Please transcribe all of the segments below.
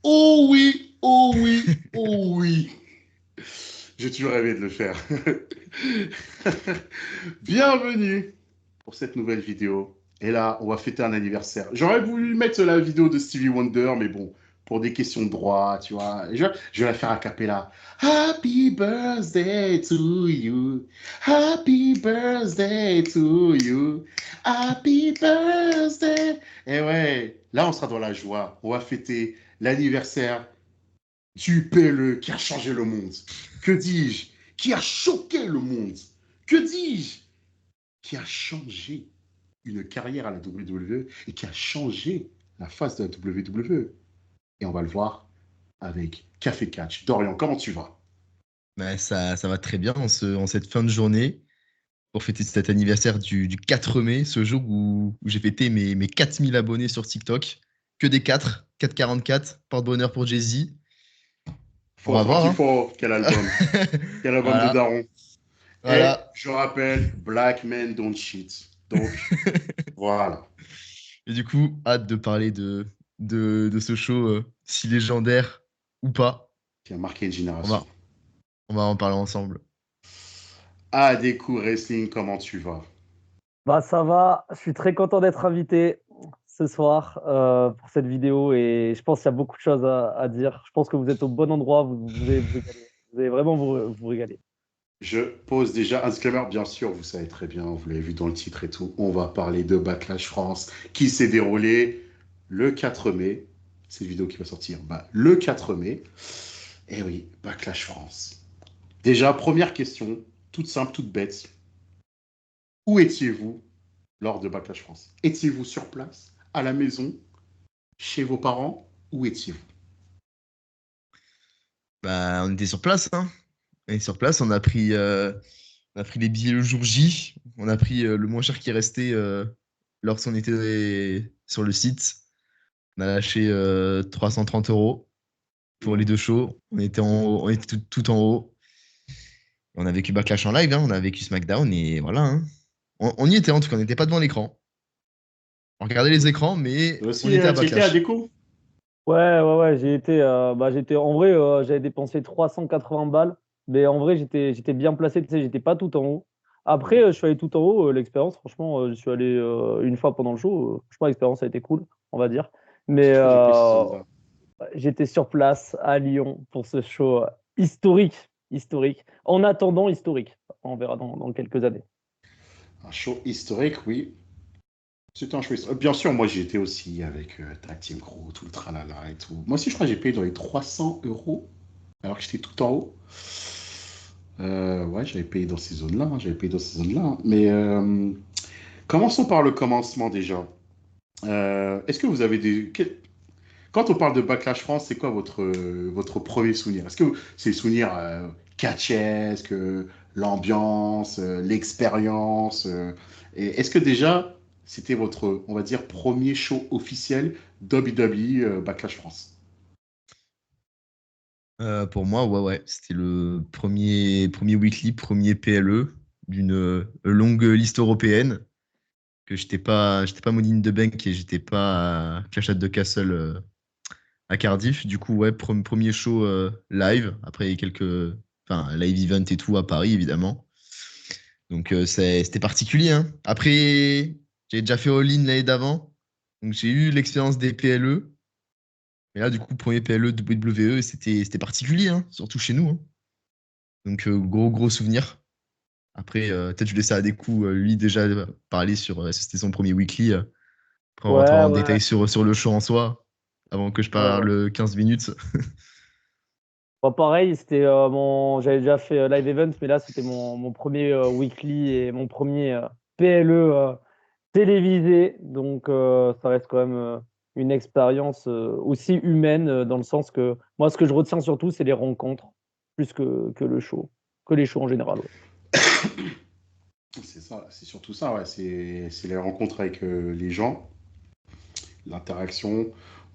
Oh oui, oh oui, oh oui. J'ai toujours rêvé de le faire. Bienvenue pour cette nouvelle vidéo. Et là, on va fêter un anniversaire. J'aurais voulu mettre la vidéo de Stevie Wonder, mais bon, pour des questions de droit, tu vois. Je vais la faire a cappella. Happy birthday to you. Happy birthday to you. Happy birthday. Et ouais, là, on sera dans la joie. On va fêter l'anniversaire du PLE qui a changé le monde. Que dis-je? Qui a choqué le monde. Que dis-je? Qui a changé une carrière à la WWE et qui a changé la face de la WWE. Et on va le voir avec Café Catch. Dorian, comment tu vas? Bah, ça va très bien en cette fin de journée pour fêter cet anniversaire du 4 mai, ce jour où j'ai fêté mes 4000 abonnés sur TikTok. Que des 4, 444, porte-bonheur pour Jay-Z. On Faut va autant voir, qu'il hein. faut. Quel album? Quel album de Voilà, Daron? Et voilà. je rappelle, Black Men Don't Cheat. Donc, voilà. Et du coup, hâte de parler de ce show si légendaire ou pas. Qui a marqué une On génération. va, on va en parler ensemble. Ah, des coups wrestling, comment tu vas? Bah ça va, je suis très content d'être invité ce soir pour cette vidéo et je pense qu'il y a beaucoup de choses à dire. Je pense que vous êtes au bon endroit, vous allez vous régaler. Vous allez vraiment vous régaler. Je pose déjà un disclaimer, bien sûr, vous savez très bien, vous l'avez vu dans le titre et tout, on va parler de Backlash France qui s'est déroulé le 4 mai. C'est une vidéo qui va sortir le 4 mai. Et oui, Backlash France. Déjà, première question, toute simple, toute bête. Où étiez-vous lors de Backlash France? Étiez-vous sur place, à la maison, chez vos parents? Où étiez-vous? Bah, on était sur place, hein. On est sur place, on a pris les billets le jour J. On a pris le moins cher qui restait lorsqu'on était sur le site. On a lâché 330 euros pour les Mhm. deux shows. On était tout en haut. On a vécu Backlash en live, hein. On a vécu SmackDown et voilà, hein. On y était en tout cas, on n'était pas devant l'écran. On regardait les écrans, mais Toi on aussi, était à tu étais à Backlash. Ouais, déco? ouais, en vrai, j'avais dépensé 380 balles, mais en vrai, j'étais bien placé, tu sais, j'étais pas tout en haut. Après, Mhm. je suis allé tout en haut, l'expérience, franchement, je suis allé une fois pendant le show, franchement, l'expérience a été cool, on va dire. Mais Je crois que j'ai payé ces zones-là. j'étais sur place à Lyon pour ce show historique, en attendant historique. On verra dans quelques années. Un show historique, oui. C'était un choix. Bien sûr, moi j'y étais aussi avec Tag Team Crew, tout le tralala et tout. Moi aussi, je crois que j'ai payé dans les 300 euros, alors que j'étais tout en haut. Ouais, j'avais payé dans ces zones-là, hein, j'avais payé dans ces zones-là, hein. Mais commençons par le commencement déjà. Est-ce que vous avez Quand on parle de Backlash France, c'est quoi votre premier souvenir? Est-ce que c'est le souvenir catchesque, l'ambiance, l'expérience et est-ce que déjà c'était votre, on va dire, premier show officiel WWE Backlash France? Pour moi, ouais, ouais, c'était le premier weekly, premier PLE d'une longue liste européenne. Que j'étais pas Money in the Bank et j'étais pas à Clash at the Castle à Cardiff. Du coup, ouais, premier show live. Après, il y a quelques, enfin, live event et tout à Paris, évidemment. Donc, c'était particulier, hein. Après, j'ai déjà fait All In l'année d'avant. Donc, j'ai eu l'expérience des PLE. Mais là, du coup, premier PLE de WWE, c'était particulier, hein, surtout chez nous, hein. Donc, gros souvenir. Après, peut-être je laisse ça à des coups, lui, déjà parler sur. C'était son premier weekly. Après, on rentrera Ouais, en ouais, détail sur le show en soi, avant que je ouais, ouais. parle 15 minutes. Bon, pareil, j'avais déjà fait Live Event, mais là, c'était mon premier weekly et mon premier PLE télévisé. Donc, ça reste quand même une expérience aussi humaine, dans le sens que moi, ce que je retiens surtout, c'est les rencontres, plus que le show, que les shows en général. Ouais. C'est ça, c'est surtout ça, ouais. C'est les rencontres avec les gens, l'interaction.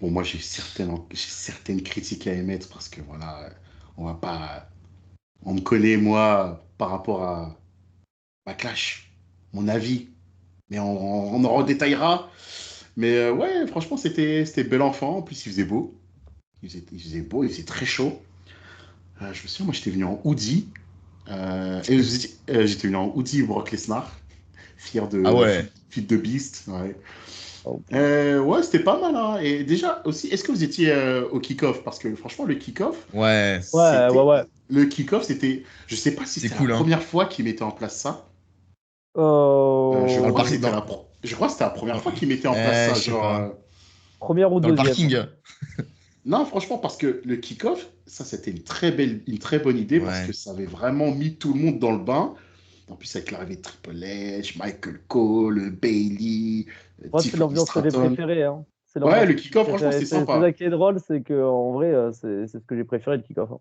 Bon, moi j'ai certaines critiques à émettre parce que voilà, on va pas, on me connaît moi par rapport à Backlash, mon avis. Mais on en redétaillera. Mais ouais, franchement, c'était bel enfant. En plus, il faisait beau. il faisait beau, il faisait très chaud. Je me souviens, moi, j'étais venu en hoodie. Et j'étais venu en hoodie Brock Lesnar, fier Ah de ouais. feat de Beast. Ouais, Oh. ouais c'était pas mal. Hein. Et déjà, aussi, est-ce que vous étiez au kick-off? Parce que franchement, le kick-off, Ouais. Ouais, ouais, c'était. ouais. Le kick-off, c'était. Je sais pas si C'est c'était la cool, hein. première fois qu'ils mettaient en place ça. Je Dans le crois que Euh, parc, c'était je crois que c'était la première dans- fois qu'ils mettaient en place ça. je sais Genre, pas. Première ou Dans le deuxième. parking. Non, franchement, parce que le kick-off, ça, c'était une très bonne idée parce que Ouais. ça avait vraiment mis tout le monde dans le bain. En plus, avec l'arrivée de Triple H, Michael Cole, Bailey, Moi, c'est Tiffany l'ambiance que j'ai Stratton. préférée. Hein. C'est Ouais, l'ambiance le que j'ai kick-off, franchement, préférée. c'était C'est ça sympa. qui est drôle, c'est que en vrai, c'est ce que j'ai préféré le kick-off. Hein.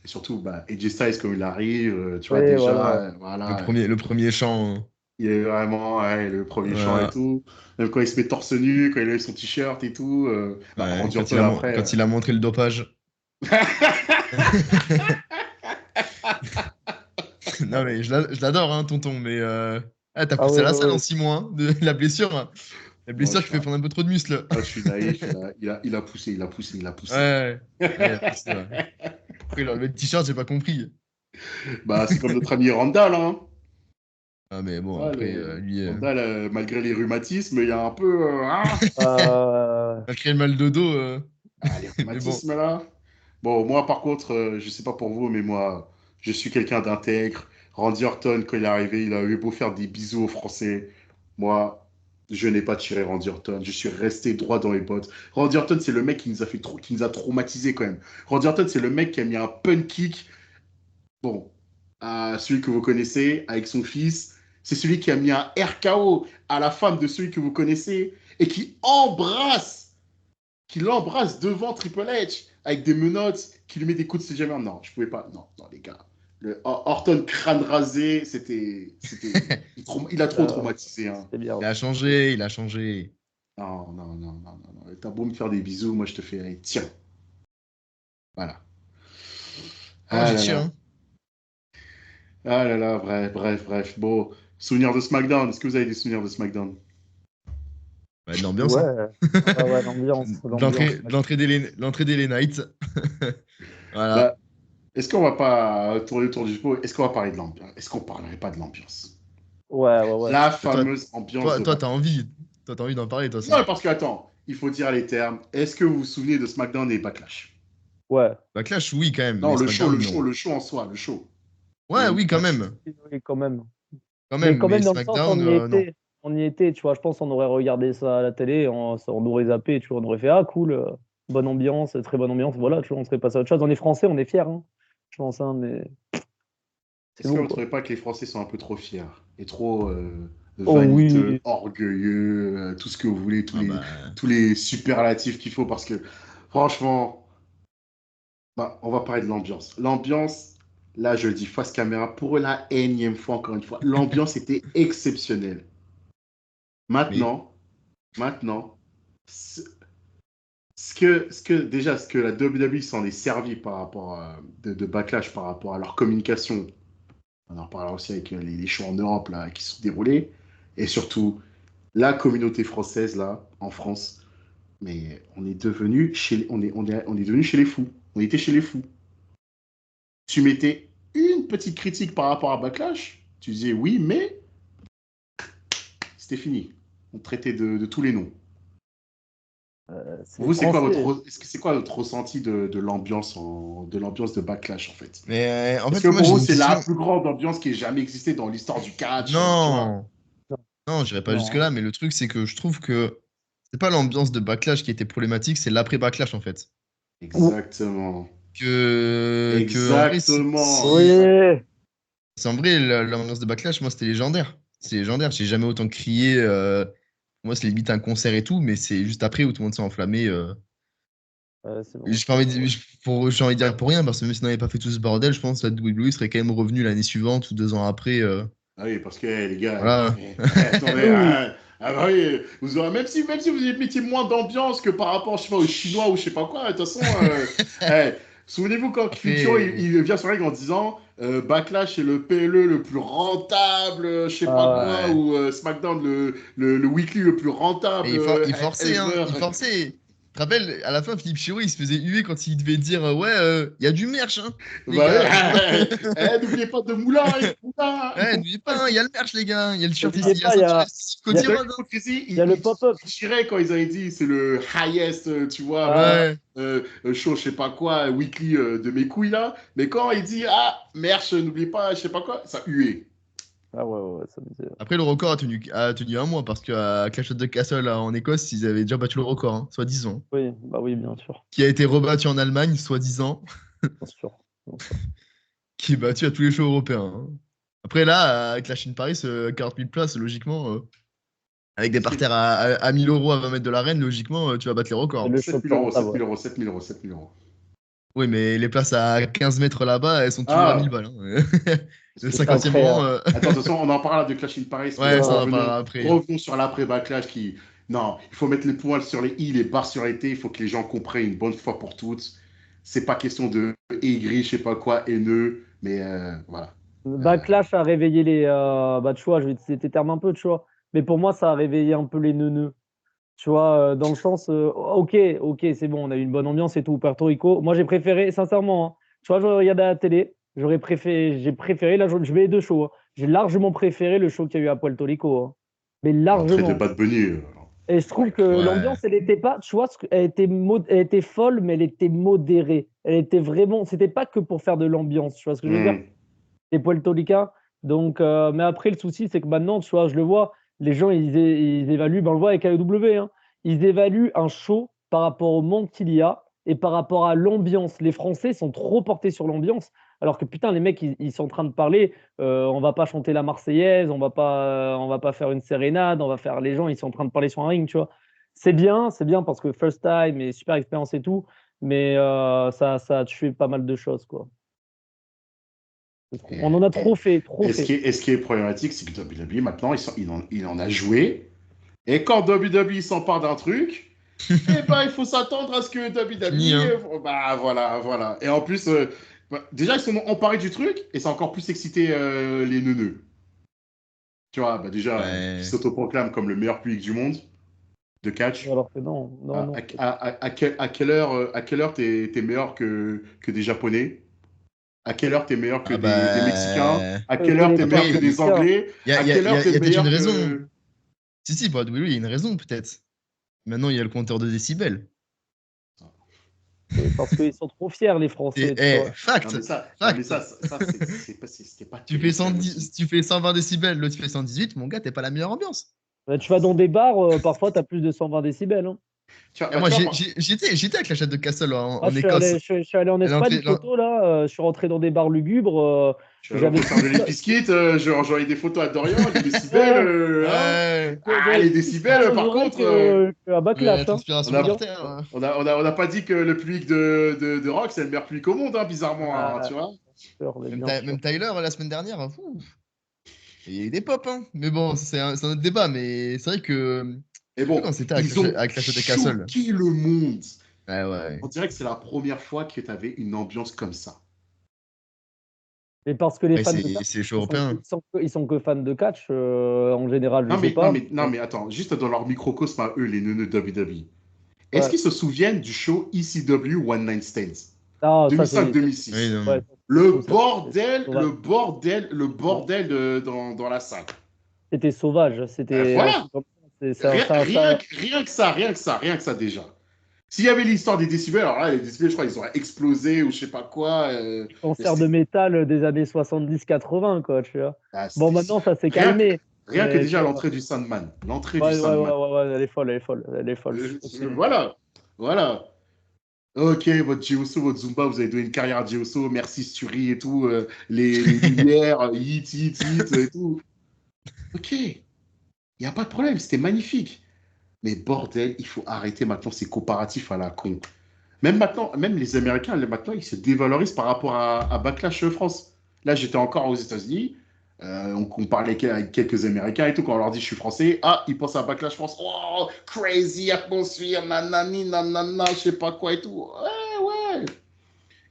Et surtout, bah, AJ Styles, comme il arrive, tu vois, Oui, voilà. déjà, voilà, Le premier chant. il est vraiment ouais, le premier chant et Voilà. tout. Même quand il se met torse nu, quand il a son t-shirt et tout. Bah, Ouais, Randy Orton après. quand il a montré le dopage. Non, mais je l'adore, hein, tonton. Mais ah, t'as Ah poussé oui, à la oui, salle en oui. 6 mois, hein, de la blessure. Hein. La Moi, blessure qui fait prendre un peu trop de muscles. je suis naïf. Il a poussé, il a poussé, il a poussé. Ouais, ouais, il a poussé, ouais. Après, il a enlevé le t-shirt, j'ai pas compris. Bah, c'est comme notre ami Randall, hein. Ah, mais bon, Ouais, après, lui, Randall, malgré les rhumatismes, il y a un peu. Hein. malgré le mal de dos, Ah, les mais bon. rhumatismes là. Bon, moi par contre, je sais pas pour vous, mais moi, je suis quelqu'un d'intègre. Randy Orton, quand il est arrivé, il a eu beau faire des bisous aux Français. Moi, je n'ai pas tiré Randy Orton. Je suis resté droit dans les bottes. Randy Orton, c'est le mec qui nous a fait qui nous a traumatisé quand même. Randy Orton, c'est le mec qui a mis un punt kick. Bon, celui que vous connaissez avec son fils. C'est celui qui a mis un RKO à la femme de celui que vous connaissez et qui l'embrasse devant Triple H avec des menottes, qui lui met des coups de CGM. Non, je pouvais pas. Non, non, les gars. Le Orton crâne rasé, il a trop traumatisé. Hein. C'était bien. Il a changé, il a changé. Non, non, non, non, non, non. T'as beau me faire des bisous, moi je te fais, allez, tiens. Voilà. Non, Ah j'ai là tir, là. hein. Ah là là, bref, bref, bref. Bon, souvenirs de SmackDown. Est-ce que vous avez des souvenirs de SmackDown? Ouais, de l'ambiance, Ouais, hein. ouais, ouais, l'ambiance, l'ambiance. L'entrée des Knights. Voilà. Bah, est-ce qu'on va pas tourner autour du pot? Est-ce qu'on va parler de l'ambiance? Est-ce qu'on parlerait pas de l'ambiance? Ouais, ouais, ouais. La Mais toi, fameuse ambiance de t'as envie. Toi, t'as envie d'en parler, toi, Non, ça. parce que, attends, il faut dire les termes. Est-ce que vous vous souvenez de SmackDown et Backlash? Ouais. Backlash, oui, quand même, Non, mais SmackDown, non. le show en soi, le show. Ouais, Le oui, quand match. même. Oui, quand même. Quand Mais même, quand mais même, dans le sens, SmackDown, on y non. était. On y était, tu vois. Je pense qu'on aurait regardé ça à la télé, on aurait zappé, tu vois. On aurait fait, ah, cool, bonne ambiance, très bonne ambiance. Voilà, tu vois, on serait passé à autre chose. On est français, on est fiers, hein, je pense, hein, mais c'est Est-ce que bon, vous ne quoi. trouvez pas que les Français sont un peu trop fiers et trop Oh vaniteux, oui. orgueilleux, tout ce que vous voulez, Ah bah. tous les superlatifs qu'il faut? Parce que, franchement, bah, on va parler de l'ambiance. L'ambiance, là, je le dis face caméra, pour la énième fois, encore une fois, l'ambiance était exceptionnelle. Mais, Maintenant, maintenant, déjà, ce que la WWE s'en est servi par rapport de Backlash par rapport à leur communication, on en reparlera aussi avec les shows en Europe là, qui se sont déroulés, et surtout la communauté française là, en France, mais on est devenu chez les fous. On était chez les fous. Tu mettais une petite critique par rapport à Backlash, tu disais oui, mais c'était fini. On traitait de tous les noms. C'est les Vous, Français. c'est quoi votre ressenti de l'ambiance de l'ambiance de Backlash en fait? en Est-ce que fait, moi, pour j'ai vous une c'est la question. plus grande ambiance qui ait jamais existé dans l'histoire du catch, tu vois? Non, Non, non, j'irai pas non. jusque-là, mais le truc, c'est que je trouve que c'est pas l'ambiance de Backlash qui était problématique, c'est l'après-Backlash, en fait. Exactement. En vrai, Exactement. Oui. en vrai, l'ambiance de Backlash, moi, c'était légendaire. C'est légendaire, j'ai jamais autant crié. Moi, c'est limite un concert et tout, mais c'est juste après où tout le monde s'est enflammé. C'est bon, J'ai pas c'est envie vrai, de, ouais. j'ai envie de dire pour rien, parce que même si on n'avait pas fait tout ce bordel, je pense que la WWE serait quand même revenue l'année suivante ou 2 ans après. Ah oui, parce que les gars, Voilà. attendez, Oui. bah oui, vous aurez, même si vous mettiez moins d'ambiance que par rapport, je sais pas, aux Chinois ou je sais pas quoi, de toute façon, eh, souvenez-vous quand Culture Après, il vient sur la règle en disant Backlash est le PLE le plus rentable, je sais pas quoi, ouais. ou SmackDown le weekly le plus rentable Et il forçait, hein, ever. il forçait. te rappelles, à la fin, Philippe Chiro, il se faisait huer quand il devait dire ouais, il y a du merch, hein, les Bah, gars. n'oubliez pas de Moulin, Moulin. Ouais, n'oubliez pas, il y a le merch, les gars. Il y a le shirt N'oubliez ici, il y a pas, la il y ceinture a- ici, il y a- Cody Rhodes, hein. il y a le pop-up. Il tirait quand ils avaient dit c'est le highest, tu vois, Ah, Ouais. show, je sais pas quoi, weekly de mes couilles là. Mais quand il dit ah, merch, n'oubliez pas, je sais pas quoi, ça huait. ah ouais, ça me disait. Après, le record a tenu un mois parce qu'à Clash of the Castle en Écosse, ils avaient déjà battu le record, hein, soi-disant. Oui, bah oui, bien sûr. Qui a été rebattu en Allemagne, soi-disant, Bien sûr. Bien sûr. qui est battu à tous les shows européens, hein. Après, là, avec la Chine Paris, 40 000 places, logiquement, avec des parterres à 1000 euros à 20 mètres de l'arène, logiquement, tu vas battre les records. Le 7 000 show euros, rentable, 7 000 euros, 7 000 euros, 7 000 euros. Oui, mais les places à 15 mètres là-bas, elles sont toujours à 1000 balles, hein. Le C'est 50e après, rang. Attends, attention, on en parlera de Clash in Paris. Ouais, ça, ça, on en revenons, parlera après. revenons sur l'après-backlash qui. Non, il faut mettre les poils sur les i, les barres sur les t. Il faut que les gens comprennent une bonne fois pour toutes. C'est pas question de aigri, je sais pas quoi, haineux, mais voilà. Backlash a réveillé les. Bah, tu vois, je vais utiliser tes termes un peu, tu vois. Mais pour moi, ça a réveillé un peu les neuneux. Tu vois, dans le sens, ok, c'est bon, on a eu une bonne ambiance et tout, Puerto Rico. Moi, j'ai préféré, sincèrement, hein, tu vois, je regardais à la télé, j'ai préféré, là, je vais les deux shows, hein. J'ai largement préféré le show qu'il y a eu à Puerto Rico, hein. Mais L'entrée de largement. Bad Bunny. Et je trouve que Ouais. l'ambiance, elle était pas, tu vois, elle était folle, mais elle était modérée. Elle était vraiment, c'était pas que pour faire de l'ambiance, tu vois ce que je veux dire? Les Puerto Ricains. Donc, mais après, le souci, c'est que maintenant, tu vois, je le vois, les gens, ils évaluent, ben, on le voit avec AEW, hein, ils évaluent un show par rapport au monde qu'il y a et par rapport à l'ambiance. Les Français sont trop portés sur l'ambiance, alors que putain, les mecs, ils sont en train de parler, on va pas chanter la Marseillaise, on va pas faire une sérénade, on va faire, les gens, ils sont en train de parler sur un ring, tu vois. C'est bien parce que first time et super expérience et tout, mais ça a tué pas mal de choses, quoi. On en a trop fait, trop Et fait. ce qui est problématique, c'est que WWE, maintenant, il en a joué. Et quand WWE s'empare d'un truc, eh ben, il faut s'attendre à ce que Fini, hein. WWE. Bah, voilà. Et en plus, déjà, ils sont emparés du truc et ça a encore plus excité les neuneux. Tu vois, bah, déjà, Ouais. qui s'autoproclament comme le meilleur public du monde de catch. Alors que non. À quelle heure t'es meilleur que des Japonais? À quelle heure t'es meilleur que Ah des Mexicains? bah. À quelle heure t'es meilleur que des Mexicains. Anglais? Il y a, À y a- quelle y a- heure y a t'es peut-être une meilleur raison. que... Si, pour AW, il y a une raison, peut-être. Maintenant, il y a le compteur de décibels. Parce qu'ils sont trop fiers, les Français. Tu vois. Non, Fact. mais ça, Fact. c'était pas Tu fais terrible, 110, tu fais 120 décibels, l'autre tu fais 118, mon gars, t'es pas la meilleure ambiance. Tu vas dans des bars, parfois, tu as plus de 120 décibels, hein. Et moi, j'étais avec la chatte de Castle en Je Écosse. suis allé en Et Espagne, l'entrée- photo, là. Je suis rentré dans des bars lugubres. je suis allé au concert de Limp Bizkit, j'envoyais des photos à Dorian, les décibels, hein. Ouais. Les décibels, par contre, À Backlash, hein. Transpiration on a- par terre. on n'a pas dit que le public de rock, c'est le meilleur public au monde, hein, bizarrement, hein, tu vois. Même Tyler, la semaine dernière, fou. Il y a eu des pop, hein. Mais bon, c'est un autre débat. Mais c'est vrai que. Et bon, Quand c'était ils ont avec la chatte de Castle. choqué le monde. Ouais. On dirait que c'est la première fois que tu avais une ambiance comme ça. Mais parce que les Ouais, fans de c'est catch, les shows européens. ils sont que fans de catch, en général, je sais pas. Non, mais attends, juste dans leur microcosme à eux, les neuneux de WWE. Est-ce Ouais. qu'ils se souviennent du show ECW One Night Stands Ah, ça, c'est- 2005-2006. Oui, non. ouais, Le ça, bordel, c'est sauvage. le bordel dans la salle. C'était sauvage. C'était. Voilà. Ça- Rien que ça déjà. S'il y avait l'histoire des décibels, alors là, les décibels, je crois, ils auraient explosé ou je sais pas quoi. concert de métal des années 70-80, quoi, tu vois. Ah, Bon, maintenant, ça s'est calmé. Rien que déjà l'entrée du Sandman. L'entrée du Sandman. Ouais, elle est folle. Voilà. Ok, votre Geoso, votre Zumba, vous avez donné une carrière à Geoso. Merci Sturi et tout. Les lumières, hit et tout. Ok. Il n'y a pas de problème. C'était magnifique. Mais bordel, il faut arrêter maintenant ces comparatifs à la con. Même maintenant, même les Américains, maintenant, ils se dévalorisent par rapport à Backlash France. Là, j'étais encore aux États-Unis. On parlait avec quelques Américains et tout. Quand on leur dit je suis français, ils pensent à Backlash France. Oh, crazy atmosphère, nanani, nanana, je sais pas quoi et tout. Ouais.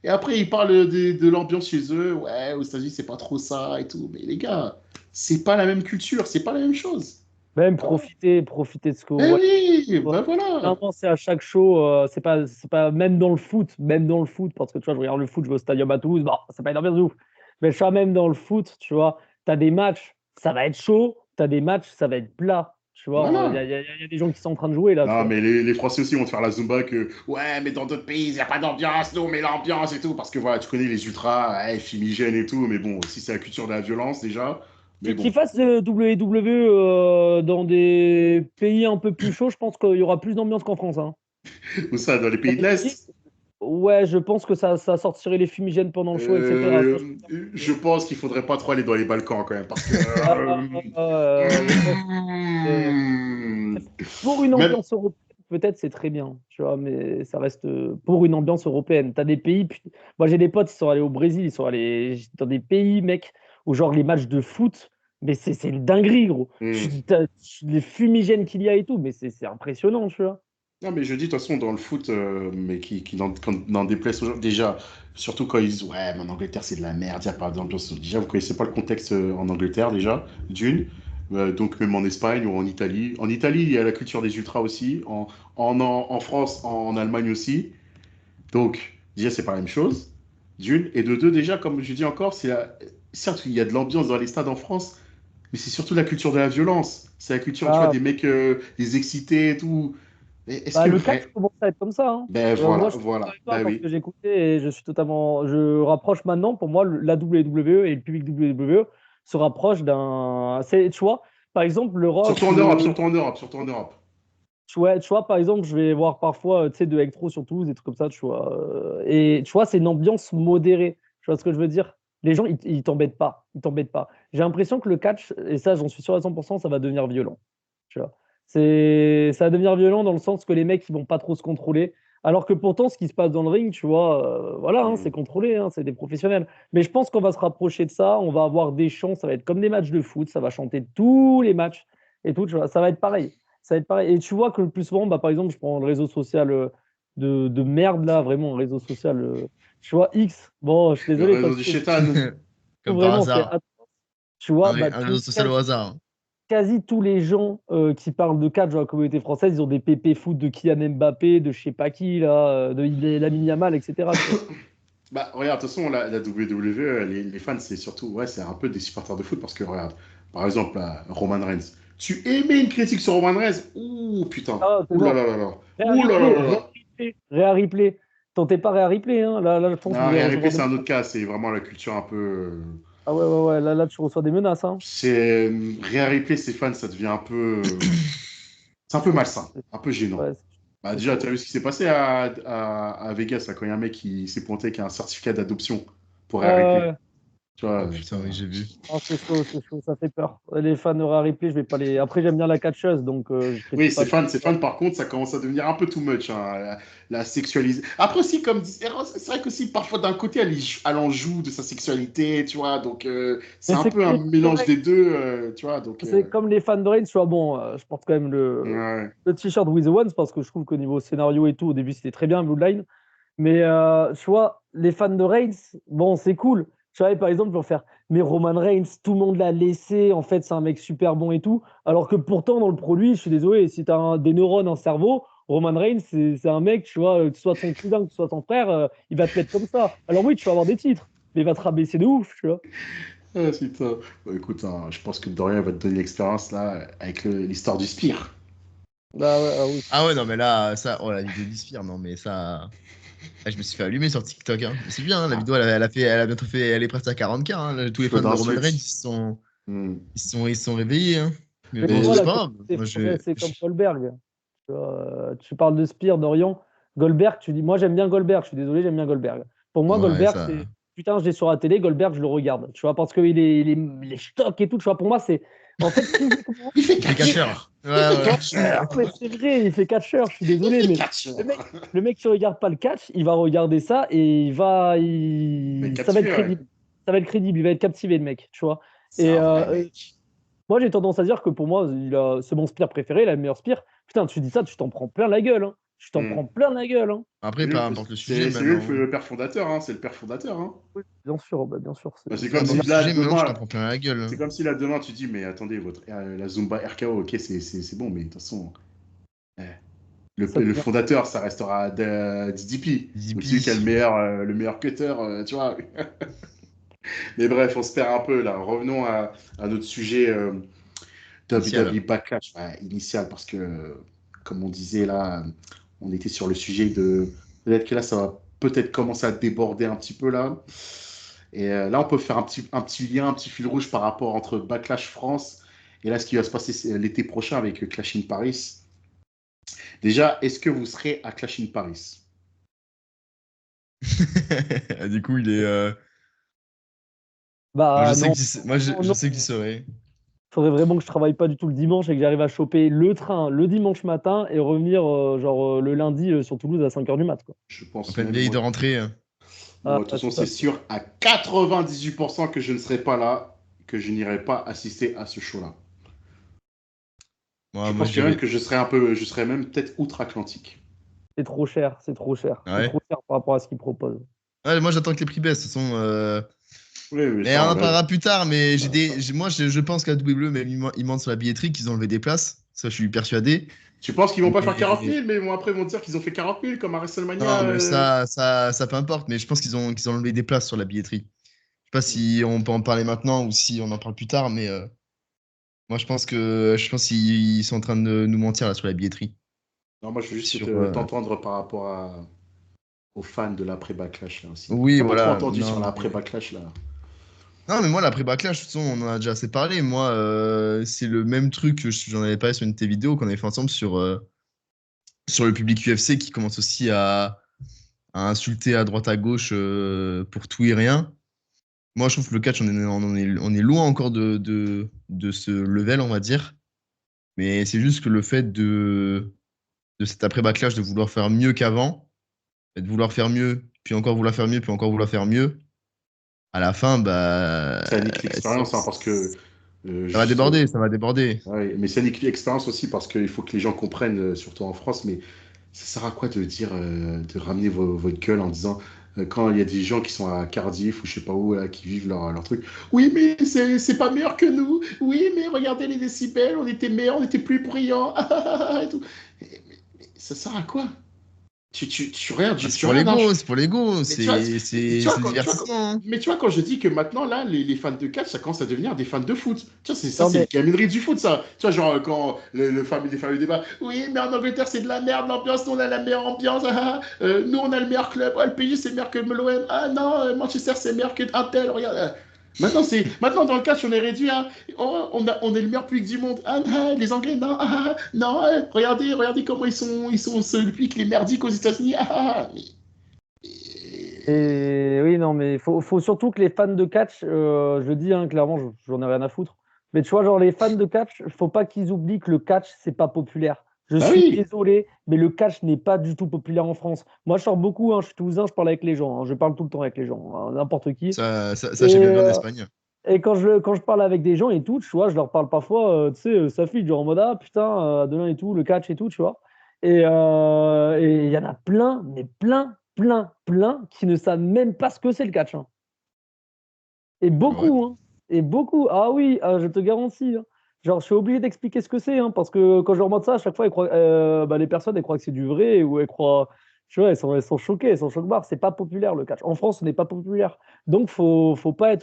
Et après, ils parlent de l'ambiance chez eux. Ouais, aux États-Unis, c'est pas trop ça et tout. Mais les gars, c'est pas la même culture, c'est pas la même chose. Même profiter de ce qu'on Eh voit. oui, ben voilà. Vraiment, c'est à chaque show, c'est pas même dans le foot, parce que tu vois, je regarde le foot, je vais au Stadium à Toulouse, bon, c'est pas une ambiance de ouf. Mais je vois même dans le foot, tu vois, tu as des matchs, ça va être chaud, tu as des matchs, ça va être plat. Tu vois, il y Voilà. a, y a- y a des gens qui sont en train de jouer là, tu Non, vois. mais les Français aussi vont te faire la Zumba que ouais, mais dans d'autres pays, il n'y a pas d'ambiance, nous, on met l'ambiance et tout. Parce que voilà, tu connais les ultras, ouais, fumigènes et tout. Mais bon, si c'est la culture de la violence déjà. Mais Qu'ils bon, fassent WWE dans des pays un peu plus chauds, je pense qu'il y aura plus d'ambiance qu'en France, hein. ou ça, dans les Il y a pays de des pays, l'Est, ouais, je pense que ça sortirait les fumigènes pendant le show, etc. Ça, je pense qu'il faudrait pas trop aller dans les Balkans quand même. Parce que. je pense que pour une Même. ambiance européenne, peut-être c'est très bien, tu vois, mais ça reste pour une ambiance européenne. Tu as des pays, moi j'ai des potes, ils sont allés au Brésil, ils sont allés dans des pays, mec, où genre les matchs de foot, mais c'est une dinguerie, gros. T'as les fumigènes qu'il y a et tout, mais c'est impressionnant, tu vois. Non, mais je dis, de toute façon, dans le foot, mais qui n'en déplaise aux gens, déjà, surtout quand ils disent, ouais, mais en Angleterre, c'est de la merde, il n'y a pas d'ambiance. Déjà, vous ne connaissez pas le contexte en Angleterre, déjà, d'une. Donc, même en Espagne ou en Italie. En Italie, il y a la culture des ultras aussi. En France, en Allemagne aussi. Donc, déjà, c'est pas la même chose, d'une. Et de deux, déjà, comme je dis encore, certes, il y a de l'ambiance dans les stades en France, mais c'est surtout la culture de la violence. C'est la culture, tu vois, Ah, des mecs, des excités et tout. Mais est-ce bah, que le catch vrai. commence à être comme ça, hein. Ben Moi, voilà, je suis d'accord voilà. avec toi Ben parce que oui. j'ai écouté et je rapproche maintenant, pour moi, la WWE et le public WWE se rapprochent tu vois, par exemple, le rock, Surtout en Europe, surtout en Europe, surtout en Europe. tu vois, par exemple, je vais voir parfois, tu sais, de Electro sur Toulouse, des trucs comme ça, tu vois. Et tu vois, c'est une ambiance modérée. Tu vois ce que je veux dire? Les gens, ils t'embêtent pas. Ils t'embêtent pas. J'ai l'impression que le catch, et ça, j'en suis sûr à 100%, ça va devenir violent. Tu vois. Ça va devenir violent dans le sens que les mecs, ils vont pas trop se contrôler. Alors que pourtant, ce qui se passe dans le ring, tu vois, voilà, hein, c'est Mm. contrôlé, hein, c'est des professionnels. Mais je pense qu'on va se rapprocher de ça. On va avoir des chants, ça va être comme des matchs de foot, ça va chanter tous les matchs et tout, tu vois, ça va être pareil. Ça va être pareil. Et tu vois que le plus souvent, bah, par exemple, je prends le réseau social de merde, là, vraiment, le réseau social, tu vois, X. Bon, je suis Le désolé, toi, réseau tu du sais, chétan. faut Mm. Comme par vraiment faire hasard. attention. Tu vois, Un, bah, un réseau social au hasard. quasi tous les gens qui parlent de catch dans la communauté française, ils ont des PP foot de Kylian Mbappé, de je sais pas qui, là, de Lamine Yamal, etc. Tu vois. Bah, regarde, de toute façon, la WWE, les fans, c'est surtout, ouais, c'est un peu des supporters de foot parce que, regarde, par exemple, là, Roman Reigns. Tu émets une critique sur Roman Reigns? Ouh, putain. Ah, c'est Ouh là mort. là là là. Réa Ouh là là Ripley, là Réa là. Ripley, Réa Ripley. Tentez pas Réa Ripley, hein. Là, je pense que Non, vous allez rien répéter, recevoir des c'est un menaces. autre cas. C'est vraiment la culture un peu. Ah ouais, ouais, ouais, là, tu reçois des menaces, hein. C'est. Rien répéter, ses fans, ça devient un peu. C'est un peu C'est malsain, un peu gênant. ouais, Bah, c'est déjà, tu as chaud. vu ce qui s'est passé à Vegas, là, quand il y a un mec qui s'est pointé avec un certificat d'adoption pour Rhea Ripley. Ouais, Tu vois, Oh putain, oui, j'ai vu. ah, c'est chaud, ça fait peur. Les fans de Réa Ripley, je vais pas les. Après, j'aime bien la catcheuse, donc je oui, critique pas trop. ces fans, par contre, ça commence à devenir un peu too much, hein, la sexualisation. Après aussi, comme c'est vrai qu'aussi, parfois, d'un côté, elle en joue de sa sexualité, tu vois, donc c'est Mais un c'est peu comme un les fans de mélange Reigns. des deux, tu vois, donc C'est comme les fans de Reigns, tu vois, bon, je porte quand même ouais. le t-shirt With the Ones parce que je trouve qu'au niveau scénario et tout, au début, c'était très bien, Bloodline. Mais tu vois, les fans de Reigns, bon, c'est cool. Tu vois, par exemple, ils vont faire, mais Roman Reigns, tout le monde l'a laissé, en fait, c'est un mec super bon et tout. Alors que pourtant, dans le produit, je suis désolé, si tu as des neurones en cerveau, Roman Reigns, c'est un mec, tu vois, que ce soit son cousin, que ce soit son frère, il va te mettre comme ça. Alors oui, tu vas avoir des titres, mais il va te rabaisser de ouf, tu vois. Ah, putain. Bon, écoute, hein, je pense que Dorian va te donner l'expérience, là, avec l'histoire du Spire. Ah ouais, ah oui. Ah ouais, non, mais là, ça, oh, la vidéo d'Ispire, non, mais ça. Ah, je me suis fait allumer sur TikTok, hein. Mais c'est bien, hein, la Ah, vidéo, elle a bientôt fait, elle est presque à 40K, hein. Là, tous les trop fans de Roman Reigns, d'insultes. Hmm. ils se sont réveillés, hein. Mais Mais pour bon, moi, Mais c'est la pas grave. communauté Moi, française, c'est comme Goldberg. Tu parles de Spear, d'Orient. Goldberg, tu dis, moi j'aime bien Goldberg, je suis désolé, j'aime bien Goldberg. Pour moi, Ouais, Goldberg, ça. c'est putain, je l'ai sur la télé, Goldberg, je le regarde. Tu vois, parce il est stock et tout. Tu vois, pour moi, c'est en fait physiquement. il fait Il fait catcheur. catcheur. Ouais, Il fait ouais. Non, catcheur. mais c'est vrai, il fait catcheur, je suis Il désolé, fait mais catcheur. le mec qui regarde pas le catch, il va regarder ça et Mais ça va être captivé, ouais. crédible. Ça va être crédible, il va être captivé, le mec, tu vois. C'est Et un vrai mec. moi, j'ai tendance à dire que pour moi, c'est mon spear préféré, la meilleure spear. Putain, tu dis ça, tu t'en prends plein la gueule, hein. je t'en prends plein la gueule. Hein. Après, peu importe le sujet, C'est lui maintenant. le père fondateur, hein. C'est le père fondateur. Hein. Oui, bien sûr, bien sûr. C'est Peu comme si importe le là, sujet, maintenant, je t'en demain, prends plein la gueule. c'est comme si là, demain, tu dis, mais attendez, la Zumba RKO, ok, c'est bon, mais de toute façon, le fondateur, ça restera DDP. Donc, celui qui a le meilleur cutter, tu vois. Mais bref, on se perd un peu là. Revenons à notre sujet WWE Backlash initial, parce que, comme on disait là, on était sur le sujet de. Peut-être que là, ça va peut-être commencer à déborder un petit peu là. Et là, on peut faire un petit lien, un petit fil rouge par rapport entre Backlash France et là, ce qui va se passer l'été prochain avec Clash in Paris. Déjà, est-ce que vous serez à Clash in Paris? Du coup, il est. Bah, moi, je sais qu'il serait. Il faudrait vraiment que je travaille pas du tout le dimanche et que j'arrive à choper le train le dimanche matin et revenir le lundi sur Toulouse à 5h du mat. Quoi. Je pense En pleine veille de rentrée. Moi, de toute façon, c'est sûr à 98% que je ne serai pas là, que je n'irai pas assister à ce show-là. Je pense même que je serais même peut-être outre-Atlantique. C'est trop cher, c'est trop cher. Ouais. C'est trop cher par rapport à ce qu'ils proposent. Ouais, moi, j'attends que les prix baissent. De toute façon. Oui, mais on en parlera plus tard, mais moi, je pense qu'à WWE, même ils mentent sur la billetterie, qu'ils ont levé des places. Ça, je suis persuadé. Tu penses qu'ils vont pas faire 40 000, mais après, ils vont dire qu'ils ont fait 40 000 comme à WrestleMania. Non, mais ça peu importe, mais je pense qu'ils ont levé des places sur la billetterie. Je sais pas si on peut en parler maintenant ou si on en parle plus tard, mais moi, je pense qu'ils sont en train de nous mentir là sur la billetterie. Non, moi, je veux juste t'entendre par rapport aux fans de l'après-backlash là aussi. Oui, on voilà. trop entendu sur l'après-backlash là. Non, mais moi, l'après-backlash, de toute façon, on en a déjà assez parlé. Moi, c'est le même truc que j'en avais parlé sur une de tes vidéos qu'on avait fait ensemble sur le public UFC qui commence aussi à insulter à droite à gauche pour tout et rien. Moi, je trouve que le catch, on est loin encore de ce level, on va dire. Mais c'est juste que le fait de cet après-backlash, de vouloir faire mieux qu'avant, de vouloir faire mieux, puis encore vouloir faire mieux, puis encore vouloir faire mieux, à la fin, bah. Ça nique l'expérience, hein, parce que. Ça va déborder, ça va déborder. Ouais, mais ça nique l'expérience aussi parce qu'il faut que les gens comprennent, surtout en France, mais ça sert à quoi de dire, de ramener votre gueule en disant, quand il y a des gens qui sont à Cardiff ou je sais pas où, là, qui vivent leur truc, oui, mais c'est pas meilleur que nous, oui, mais regardez les décibels, on était meilleurs, on était plus brillants, et tout. Mais ça sert à quoi? Tu regardes, c'est pour l'ego, c'est divertissement. Mais tu vois, quand je dis que maintenant, là, les fans de catch, ça commence à devenir des fans de foot. Tu vois, c'est la gaminerie du foot, ça. Tu vois, genre, quand les fameux débats, oui, mais en Angleterre, c'est de la merde, l'ambiance, nous, on a la meilleure ambiance, nous, on a le meilleur club, le PSG, c'est meilleur que l'OM, ah non, Manchester, c'est meilleur que Intel, regarde. Maintenant, dans le catch, on est réduit à on est le meilleur public du monde. Les Anglais, non, non, regardez comment ils sont celui que les merdiques aux États-Unis. Et oui, non, mais faut surtout que les fans de catch, je dis hein, clairement, j'en ai rien à foutre. Mais tu vois, genre les fans de catch, faut pas qu'ils oublient que le catch, c'est pas populaire. Je suis désolé, mais le catch n'est pas du tout populaire en France. Moi, je sors beaucoup, hein, je suis toulousain, je parle avec les gens, hein, je parle tout le temps avec les gens, hein, n'importe qui. Ça j'ai bien vu en Espagne. Et quand je parle avec des gens et tout, tu vois, je leur parle parfois, tu sais, ça fait genre en mode ah putain, demain et tout, le catch et tout, tu vois. Et il y en a plein, mais plein qui ne savent même pas ce que c'est le catch. Hein. Et beaucoup, hein. Et beaucoup. Ah oui, je te garantis. Hein. Genre, je suis obligé d'expliquer ce que c'est, hein, parce que quand je leur montre ça, à chaque fois, les personnes, elles croient que c'est du vrai, ou elles croient, tu vois, elles sont choquées, elles sont choc-barres. C'est pas populaire le catch. En France, ce n'est pas populaire. Donc, faut pas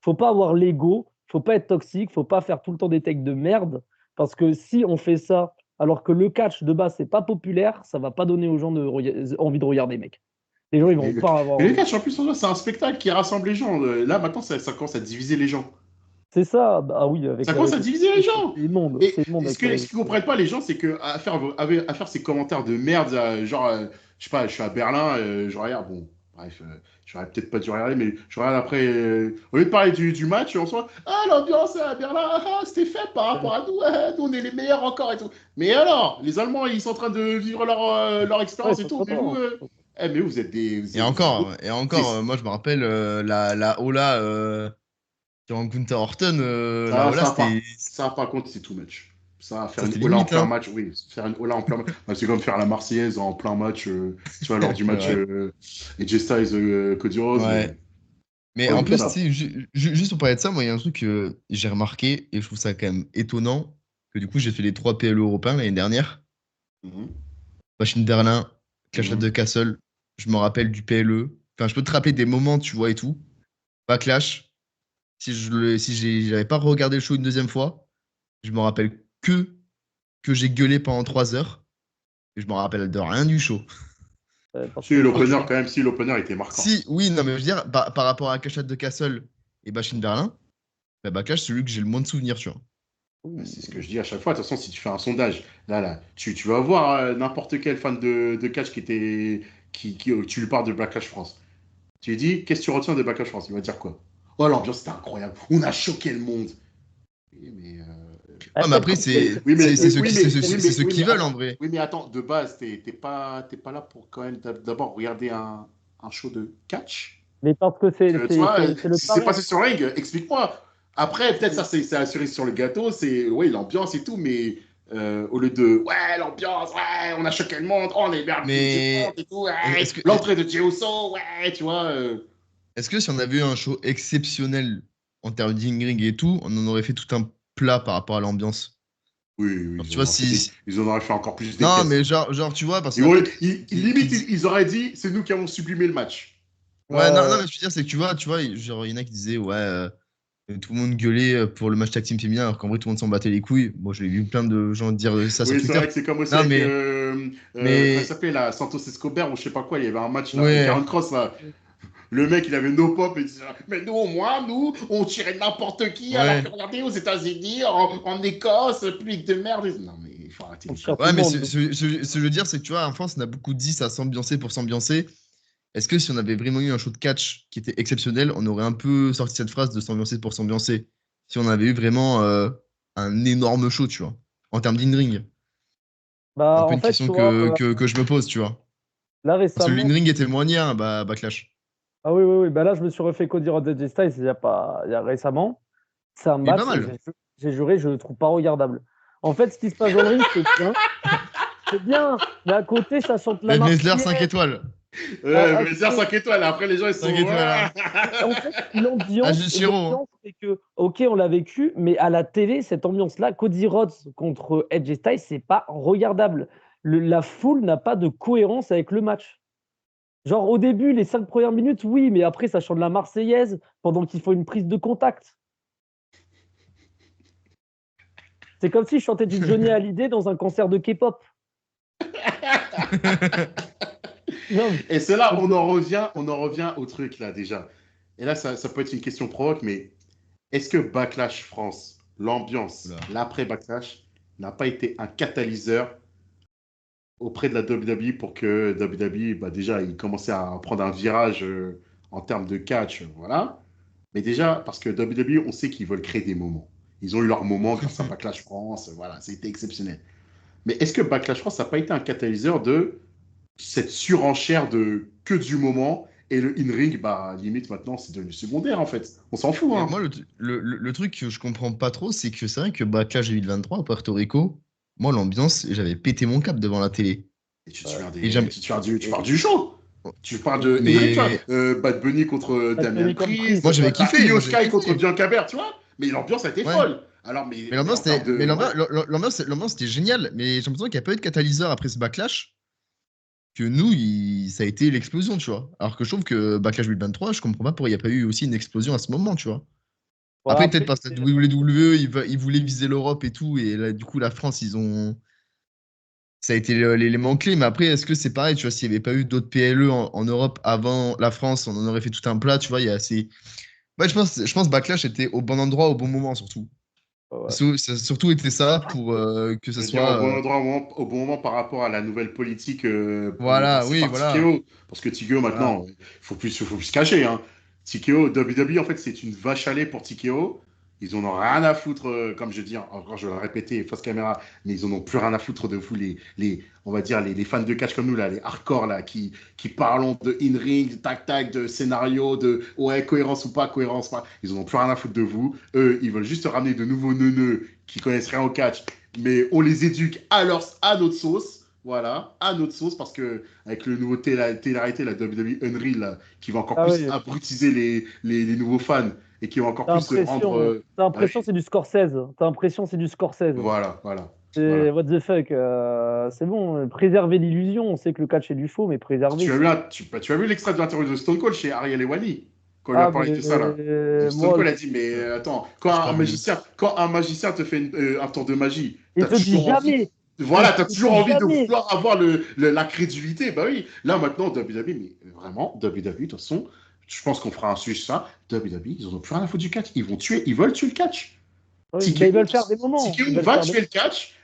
faut pas avoir l'ego, faut pas être toxique, faut pas faire tout le temps des takes de merde, parce que si on fait ça, alors que le catch de base, c'est pas populaire, ça va pas donner aux gens envie de regarder, mec. Les gens, ils vont pas avoir. Mais le catch, en plus, c'est un spectacle qui rassemble les gens. Là, maintenant, ça commence à diviser les gens. C'est ça, bah oui. Ça commence à diviser les gens. C'est immonde. Ce qu'ils comprennent pas, les gens, c'est qu'à faire ces commentaires de merde, genre, je sais pas, je suis à Berlin, je regarde, bon, bref, j'aurais peut-être pas dû regarder, mais je regarde après, au lieu de parler du match, on se voit, l'ambiance à Berlin, c'était fait par rapport à nous, nous, on est les meilleurs encore et tout. Mais alors, les Allemands, ils sont en train de vivre leur expérience et tout, mais vous, mais vous êtes des. Et encore, moi, je me rappelle la Ola. Sur Gunther Orton, ça, par contre, c'est too much. Ça, faire Ça, une c'est Ola en limite, plein hein. match, oui. Faire une Ola en plein match. Bah, c'est comme faire la Marseillaise en plein match, tu vois, lors du match Ouais. AJ Styles Cody Rhodes. Ouais. Mais Pas en plus, Nicolas. tu sais, juste pour parler de ça, moi, il y a un truc que j'ai remarqué et je trouve ça quand même étonnant que du coup, j'ai fait les 3 PLE européens l'année dernière. Mhm. Schinderlin, Clash at Mhm. the Castle, je me rappelle du PLE. Enfin, je peux te rappeler des moments, tu vois, et tout. Backlash, si j'avais pas regardé le show une deuxième fois, je me rappelle que j'ai gueulé pendant 3 heures et je me rappelle de rien du show. Parce Si, que le show, l'opener, quand même, si, l'opener était marquant. Si, oui, non, mais je veux dire, par rapport à Clash at the Castle et Bashin Berlin, bah, Backlash, c'est celui que j'ai le moins de souvenirs, tu vois. Bah, c'est ce que je dis à chaque fois. De toute façon, si tu fais un sondage, tu vas voir n'importe quel fan de catch tu lui parles de Backlash France. Tu lui dis, qu'est-ce que tu retiens de Backlash France? Il va dire quoi? Oh, l'ambiance, c'était incroyable. On a choqué le monde. Oui, mais, Ouais, mais peut-être après, parce que c'est ceux qui veulent en attends. vrai. Oui, mais attends, de base, t'es pas là pour quand même d'abord regarder un show de catch. mais parce que Tu vois, c'est le si c'est pari. passé sur ring, explique-moi. Après, peut-être ça, c'est la cerise sur le gâteau, c'est oui, l'ambiance et tout, mais au lieu de ouais, l'ambiance, ouais, on a choqué le monde, oh, on est bien du monde Mais et tout, ouais, est-ce que, l'entrée de Jey Uso, ouais, tu vois. est-ce que si on avait eu un show exceptionnel en termes d'in-ring et tout, on en aurait fait tout un plat par rapport à l'ambiance? Oui, oui, Alors, tu vois, ils en auraient fait encore plus des Non, mais caisses. genre, tu vois, parce qu'il y en a peut-être Limite, ils auraient dit, c'est nous qui avons sublimé le match. Ouais, non, non, Ouais, mais je veux dire, c'est que tu vois, genre, il y en a qui disaient, ouais, tout le monde gueulait pour le match tag team féminin, alors qu'en vrai, tout le monde s'en battait les couilles. Moi, j'ai vu plein de gens dire ça sur Oui, c'est Twitter. vrai que c'est comme aussi Non, avec, comment il mais, s'appelait là, Santos Escobar ou je sais pas quoi, il y avait un match là, ouais. Karen Cross là. Le mec, il avait no pop et il disait, mais nous, au moins, nous, on tirait n'importe qui, alors que Ouais. regardez, aux États-Unis, en Écosse, public de merde. Non, mais il faut arrêter on les tire conneries. tout Ouais, le mais monde. ce que je veux dire, c'est que tu vois, en France, on a beaucoup dit ça s'ambiancer pour s'ambiancer. Est-ce que si on avait vraiment eu un show de catch qui était exceptionnel, on aurait un peu sorti cette phrase de s'ambiancer pour s'ambiancer? Si on avait eu vraiment un énorme show, tu vois, en termes d'in-ring. C'est un Bah, peu en une fait, question tu vois, que je me pose, tu vois. là Parce que récemment, l'in-ring était moyen, bah, Backlash. ah oui, oui, oui, bah là, je me suis refait Cody Rhodes et AJ Styles il y a récemment. C'est un Il est pas match, mal. j'ai juré, je le trouve pas regardable. En fait, ce qui se passe dans le ring, c'est bien, mais à côté, ça chante la Red Mezler, Marseillaise. 5 étoiles. Mais dire 5 étoiles, après les gens, ils 5 sont. étoiles, hein. En fait, Ah, Jushiro, hein. l'ambiance, c'est que, ok, on l'a vécu, mais à la télé, cette ambiance-là, Cody Rhodes contre Edge et Styles, c'est pas regardable. La foule n'a pas de cohérence avec le match. Genre, au début, les 5 premières minutes, oui, mais après, ça chante la Marseillaise pendant qu'il faut une prise de contact. C'est comme si je chantais du Johnny Hallyday dans un concert de K-pop. Non, Et c'est là, mais- on en revient au truc là déjà. Et là, ça peut être une question provoque, mais est-ce que Backlash France, l'ambiance, Oula. l'après-Backlash, n'a pas été un catalyseur auprès de la WWE pour que WWE, bah déjà, il commençait à prendre un virage en termes de catch, voilà. Mais déjà, parce que WWE, on sait qu'ils veulent créer des moments. Ils ont eu leur moment grâce à Backlash France, voilà, c'était exceptionnel. Mais est-ce que Backlash France n'a pas été un catalyseur de cette surenchère de que du moment et le in-ring, bah limite maintenant, c'est devenu secondaire en fait. On s'en fout, Mais hein. moi, le truc que je comprends pas trop, c'est que c'est vrai que Backlash 2023 à Puerto Rico, moi, l'ambiance, j'avais pété mon cap devant la télé. Et tu te souviens Et jamais. tu parles du show. Tu parles de in-ring, tu vois. Mais Bad Bunny contre Bad Damian Bunny comme Priest, moi, Priest, j'avais voilà. kiffé. Io Moi, j'avais Sky contre kiffé. Bianca Belair, tu vois. Mais l'ambiance a été Ouais. folle. Alors, Mais en termes de. Ouais. l'ambiance était géniale. Mais j'ai l'impression qu'il n'y a pas eu de catalyseur après ce Backlash. Que nous, ça a été l'explosion, tu vois. Alors que je trouve que Backlash 2023, je comprends pas pourquoi il n'y a pas eu aussi une explosion à ce moment, tu vois. Ouais, Après, peut-être après, parce que la WWE, ils voulaient viser l'Europe et tout, et là, du coup, la France, ça a été l'élément clé. Mais après, est-ce que c'est pareil, tu vois, s'il n'y avait pas eu d'autres PLE en Europe avant la France, on en aurait fait tout un plat, tu vois, il y a assez. Ouais, je pense Backlash était au bon endroit, au bon moment, surtout. ouais. Ça a surtout été ça pour que Je ça veux dire, au soit. bon endroit, au bon moment par rapport à la nouvelle politique Voilà, passée oui, par voilà. TKO. Parce que TKO, Voilà. maintenant, il faut plus se cacher. Hein. TKO, WWE, en fait, c'est une vache à lait pour TKO. Ils en ont rien à foutre, comme je dis, encore je vais le répéter, face caméra, mais ils en ont plus rien à foutre de vous, on va dire, les fans de catch comme nous, là, les hardcore, là, qui parlons de in-ring, tac-tac, de scénario, de ouais, cohérence ou pas, cohérence pas. Ils en ont plus rien à foutre de vous. Eux, ils veulent juste ramener de nouveaux neuneux qui connaissent rien au catch mais on les éduque à notre sauce. Voilà, à notre sauce, parce que avec le nouveau télé-réalité, la WWE Unreal, là, qui va encore Ah plus oui, abrutiser les nouveaux fans et qui va encore t'as plus se rendre. l'impression, t'as Ouais, l'impression c'est du Scorsese. T'as l'impression c'est du Scorsese. voilà, voilà, C'est voilà. what the fuck. C'est bon, préserver l'illusion. On sait que le catch est du faux, mais préserver, Tu as c'est. vu, tu as vu l'extrait de l'interview de Stone Cold chez Ariel Helwani quand il lui a Ah, parlé mais de ça là. Stone moi, Cold a dit mais attends, J'ai pas vu. quand un magicien te fait un tour de magie, il te dit jamais. voilà, t'as Il toujours te dit envie de jamais. vouloir avoir la crédulité. Bah oui, là maintenant WWE, mais vraiment WWE de toute façon, je pense qu'on fera un sujet sur ça. WWE, ils en ont plus rien à foutre du catch. Ils veulent tuer le catch. Oui, mais ils TKO, veulent faire des moments. Ils veulent va faire des. tuer le catch,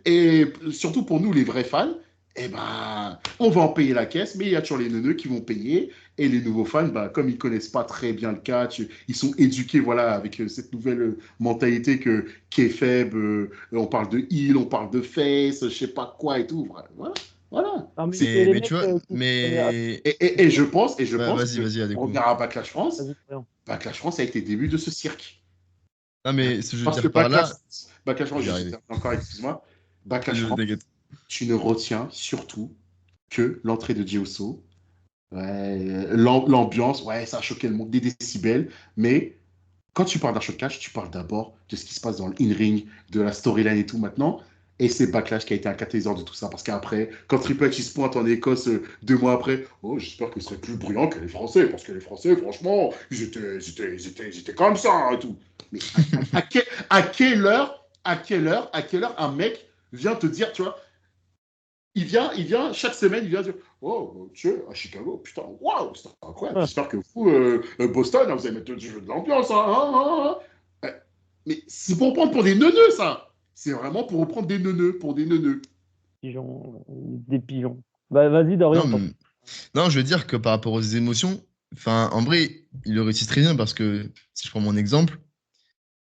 et surtout pour nous, les vrais fans, eh ben, on va en payer la caisse, mais il y a toujours les neuneux qui vont payer, et les nouveaux fans, bah, comme ils connaissent pas très bien le catch, ils sont éduqués, voilà, avec cette nouvelle mentalité que kayfabe, on parle de heel, on parle de face, je sais pas quoi et tout, voilà, voilà. Non, mais C'est- c'est les Mais tu mecs vois, qui. Ah, mais. et je pense Vas-y, que vas-y, pour Adeko. revenir à vas-y, Florian. Backlash France a été le début de ce cirque. Non, mais ce que je veux Parce que dire par là, Backlash je France, vais y juste arriver. encore, excuse-moi, Backlash Je France, t'inquiète. tu ne retiens surtout que l'entrée de Jey ouais, l'ambiance, ouais, ça a choqué le monde, des décibels, mais quand tu parles d'un show de catch, tu parles d'abord de ce qui se passe dans le in-ring, de la storyline et tout maintenant. Et c'est Backlash qui a été un catalyseur de tout ça. Parce qu'après, quand Triple H il se pointe en Écosse 2 mois après, oh, j'espère que ce serait plus brillant que les Français. Parce que les Français, franchement, ils étaient comme ça hein, et tout. Mais à quelle heure un mec vient te dire, tu vois, il vient chaque semaine, il vient dire oh, tu es à Chicago, putain, waouh, c'est incroyable. Ouais. J'espère que vous, Boston, vous allez mettre du jeu de l'ambiance. Mais c'est pour prendre pour des neuneux, ça. C'est vraiment pour reprendre des neuneux, pour des neuneux. Pigeons, des pigeons. Bah, vas-y, Non, Dorian. non, je veux dire que par rapport aux émotions, enfin, en vrai, il le réussit très bien parce que, si je prends mon exemple,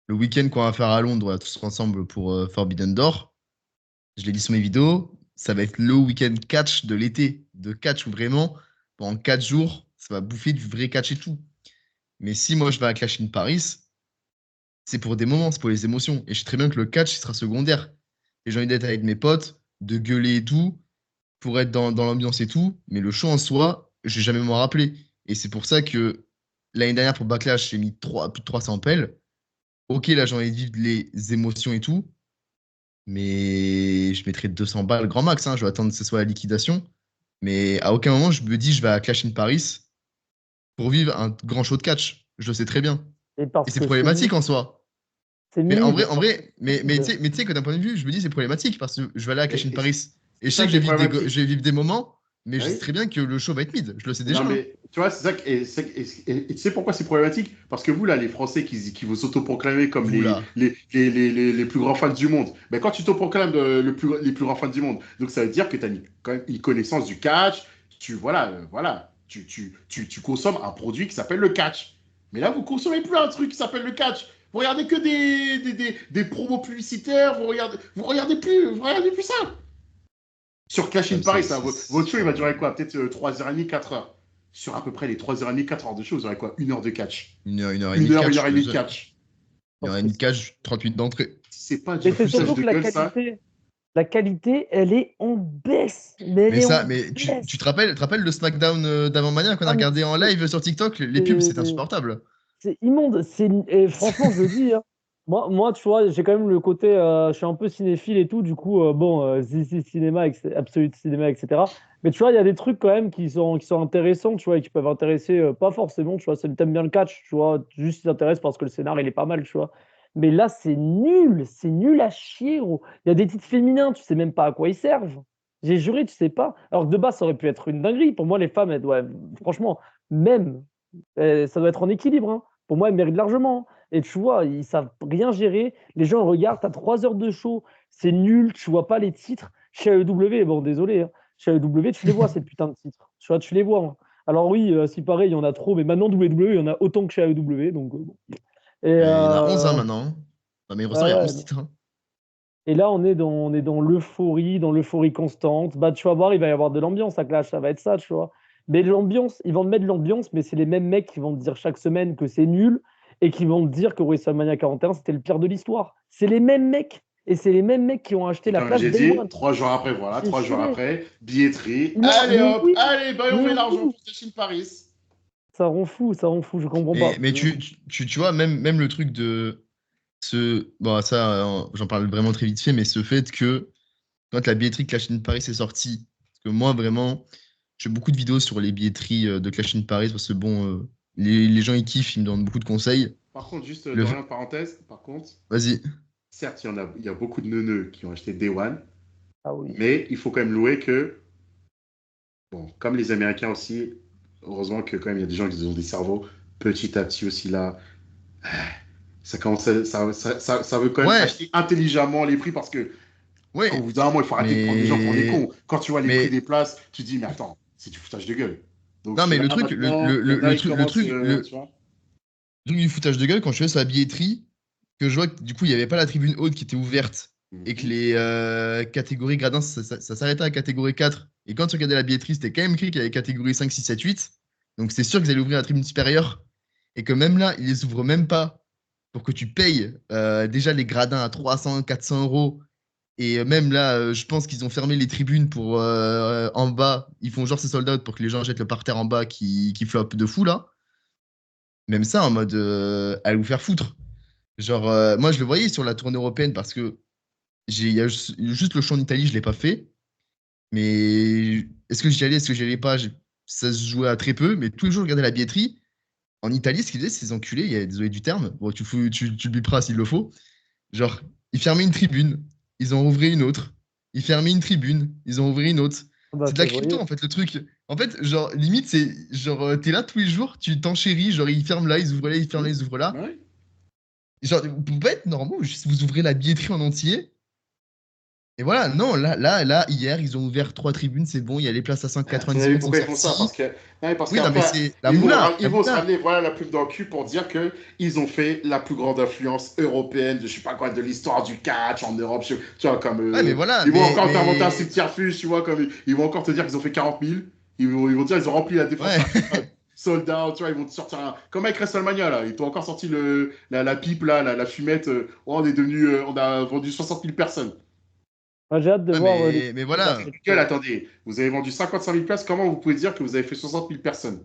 le week-end qu'on va faire à Londres, là, tous ensemble pour Forbidden Door, je l'ai dit sur mes vidéos, ça va être le week-end catch de l'été, de catch où vraiment, pendant 4 jours, ça va bouffer du vrai catch et tout. Mais si moi je vais à Clash in Paris, c'est pour des moments, c'est pour les émotions. Et je sais très bien que le catch, il sera secondaire. Et j'ai envie d'être avec mes potes, de gueuler et tout, pour être dans l'ambiance et tout. Mais le show en soi, je vais jamais m'en rappeler. Et c'est pour ça que l'année dernière, pour Backlash, j'ai mis plus de 300 pelles. Ok, là, j'ai envie de vivre les émotions et tout. Mais je mettrai 200 balles grand max. Hein. Je vais attendre que ce soit la liquidation. Mais à aucun moment, je me dis, je vais à Clash in Paris pour vivre un grand show de catch. Je le sais très bien. Et Et parce c'est que c'est nul. problématique en soi. C'est Mais nul. en vrai, mais tu sais que d'un point de vue, je me dis c'est problématique parce que je vais aller à Clash in Et Paris et c'est je sais ça que qui est je problématique. vais vivre des moments, mais je sais Oui. très bien que le show va être mid. Je le sais Non, déjà. Hein. mais tu vois, c'est ça. Et tu sais pourquoi c'est problématique? Parce que vous, là, les Français qui vous autoproclamez comme Vous là. les plus grands fans du monde, mais quand tu t'autoproclames les plus grands fans du monde, donc ça veut dire que tu as quand même une connaissance du catch, voilà, tu consommes un produit qui s'appelle le catch. Mais là, vous consommez plus un truc qui s'appelle le catch. Vous regardez que des promos publicitaires, vous regardez plus ça. Sur Clash Ouais, in mais Paris, ça, votre show, il va enfin, durer quoi? Peut-être 3h30, 4 heures. Sur à peu près les 3h30, 4 heures de show, vous aurez quoi? 1 heure de catch. une heure et demie de Une catch. heure et demie de catch. Une heure Parce et que demie de catch, 30 minutes d'entrée. C'est pas du mais c'est foutage surtout de que gueule, ça. la qualité, elle est en baisse. Mais elle Mais est en ça, mais tu baisse. te rappelles le SmackDown d'avant Mania qu'on a Ah, mais regardé en live sur TikTok? Les pubs, c'était insupportable. c'est immonde. Et franchement, je le dis, hein. Moi, tu vois, j'ai quand même le côté, je suis un peu cinéphile et tout, du coup, bon, Zizi Cinéma, Absolute Cinéma, etc. Mais tu vois, il y a des trucs quand même qui sont intéressants, tu vois, et qui peuvent intéresser, pas forcément, tu vois, si t'aimes bien le catch, tu vois, juste ils t'intéressent parce que le scénar, il est pas mal, tu vois. Mais là, c'est nul à chier, gros. Il y a des titres féminins, tu sais même pas à quoi ils servent. J'ai juré, tu sais pas. Alors que de base, ça aurait pu être une dinguerie. Pour moi, les femmes, elles doivent, franchement, même, ça doit être en équilibre, hein. Pour moi, elles méritent largement, hein. Et tu vois, ils savent rien gérer. Les gens regardent, t'as 3 heures de show, c'est nul, tu vois pas les titres. Chez AEW, bon, désolé, hein. Chez AEW, tu les vois, ces putains de titres. Tu vois, tu les vois, hein. Alors oui, si pareil, il y en a trop, mais maintenant, WWE, il y en a autant que chez AEW. Donc, bon. Et, Et il y en a 11 hein, maintenant. Hein. Dans mes ouais, ressorts, il y a ouais. 11 titres. Hein. Et là, on est dans l'euphorie constante. Bah, tu vas voir, il va y avoir de l'ambiance à Clash, ça va être ça, tu vois. Mais l'ambiance, ils vont te mettre de l'ambiance, mais c'est les mêmes mecs qui vont te dire chaque semaine que c'est nul et qui vont te dire que WrestleMania 41, c'était le pire de l'histoire. C'est les mêmes mecs. et c'est les mêmes mecs qui ont acheté la Comme place j'ai Day dit, One. 3 jours après, voilà, C'est 3 jours stylé. après, billetterie. Non, Allez mais hop, oui, allez, bah, on mais met l'argent oui. pour Chine Paris. Ça rend fou, je comprends pas. Mais tu vois, même le truc de bon, ça, j'en parle vraiment très vite fait, mais ce fait que quand la billetterie Clash in Paris est sortie, parce que moi, vraiment, j'ai beaucoup de vidéos sur les billetteries de Clash in Paris, parce que bon, les gens ils kiffent, ils me donnent beaucoup de conseils. Par contre, juste, Le... Dorian, parenthèse, par contre, Vas-y. certes, il y a beaucoup de neuneux qui ont acheté Day One, Ah oui. mais il faut quand même louer que, bon, comme les Américains aussi, heureusement que quand même il y a des gens qui ont des cerveaux, petit à petit aussi là, ça commence ça veut quand même Ouais, acheter intelligemment les prix parce que au ouais, bout d'un moment, il faut arrêter de prendre les gens pour des mais, cons. Quand tu vois les prix mais, des places, tu te dis, mais attends, c'est du foutage de gueule. Donc non, mais là, le truc, maintenant, il y en a, ils commencent, tu vois. le truc du foutage de gueule, quand je vais sur la billetterie, que je vois que du coup, il n'y avait pas la tribune haute qui était ouverte et que Mhm. les catégories gradins, ça s'arrêtait à catégorie 4. Et quand tu regardais la billetterie, c'était quand même écrit qu'il y avait catégorie 5, 6, 7, 8. Donc c'est sûr qu'ils allaient ouvrir la tribune supérieure. Et que même là, ils les ouvrent même pas pour que tu payes déjà les gradins à 300, 400 euros. Et même là, je pense qu'ils ont fermé les tribunes pour en bas. Ils font genre ces sold out pour que les gens jettent le parterre en bas qui floppe de fou là. Même ça en mode allez vous faire foutre. Genre, moi je le voyais sur la tournée européenne parce que il y a juste le show en Italie, je l'ai pas fait. Mais est-ce que j'y allais, est-ce que j'y allais pas? Ça se jouait à très peu, mais tous les jours je regardais la billetterie. En Italie, ce qu'ils faisaient, ces enculés, désolé du terme, bon, tu le biperas s'il le faut. Genre, ils fermaient une tribune, ils en ouvraient une autre. Ils fermaient une tribune, ils en ouvraient une autre. Ah bah, C'est de c'est la voyou. crypto, en fait, le truc. En fait, genre, limite, c'est genre, t'es là tous les jours, tu t'enchéris, genre, ils ferment là, ils ouvrent là, ils ferment là, ils ouvrent là. Ouais. Genre, vous pouvez pas être normaux, juste vous ouvrez la billetterie en entier. Et voilà, non, hier, ils ont ouvert 3 tribunes, c'est bon, il y a les places à Vous 190 avez vu euros qui sont pourquoi ils font ça? sorties. Parce Oui, non, mais qu'après, c'est la moula, ils la vont se moula. ramener voilà, la plume dans le cul pour dire qu'ils ont fait la plus grande influence européenne de je sais pas quoi, de l'histoire du catch en Europe. Tu vois, comme Ouais, mais voilà, ils vont encore t'inventer un subterfuge, tu vois, comme ils vont encore te dire qu'ils ont fait 40 000. Ils vont dire qu'ils ont rempli la défense ouais. arena, sold out, tu vois, ils vont te sortir un. Comme avec WrestleMania, là. Ils t'ont encore sorti la pipe, là, la fumette. Oh, on a vendu 60 000 personnes. Ah, j'ai hâte de Ouais, voir les mais Ça voilà. fait gueule, attendez. Vous avez vendu 55 000 places, comment vous pouvez dire que vous avez fait 60 000 personnes?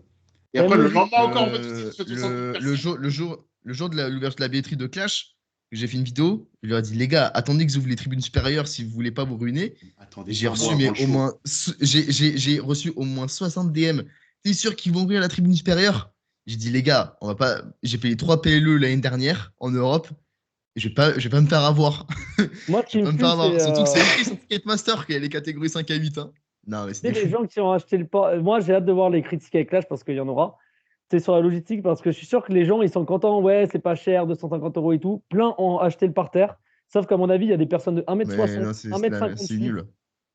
Et même après, le logique. lendemain encore, vous dites qu'ils ont fait 60 000 personnes. Le jour de l'ouverture de la billetterie de Clash, j'ai fait une vidéo, je leur ai dit, les gars, attendez que j'ouvre les tribunes supérieures si vous voulez pas vous ruiner. Attendez J'ai un mois reçu, avant mais le au show. moins, j'ai reçu au moins 60 DM. T'es sûr qu'ils vont ouvrir la tribune supérieure? J'ai dit, les gars, on va pas. J'ai payé 3 PLE l'année dernière en Europe. Et je vais pas me faire avoir. Moi, ce Je vais qui me pas me faire fume, c'est avoir. Surtout que c'est écrit sur Ticketmaster qu'il y a les catégories 5 à 8. Hein. Non, mais c'est des les fous. gens qui ont acheté le port. Moi, j'ai hâte de voir les critiques avec Clash parce qu'il y en aura. C'est sur la logistique parce que je suis sûr que les gens, ils sont contents. Ouais, c'est pas cher, 250 euros et tout. Plein ont acheté le parterre. Sauf qu'à mon avis, il y a des personnes de Mais 1m60, non, c'est 1m56 nul.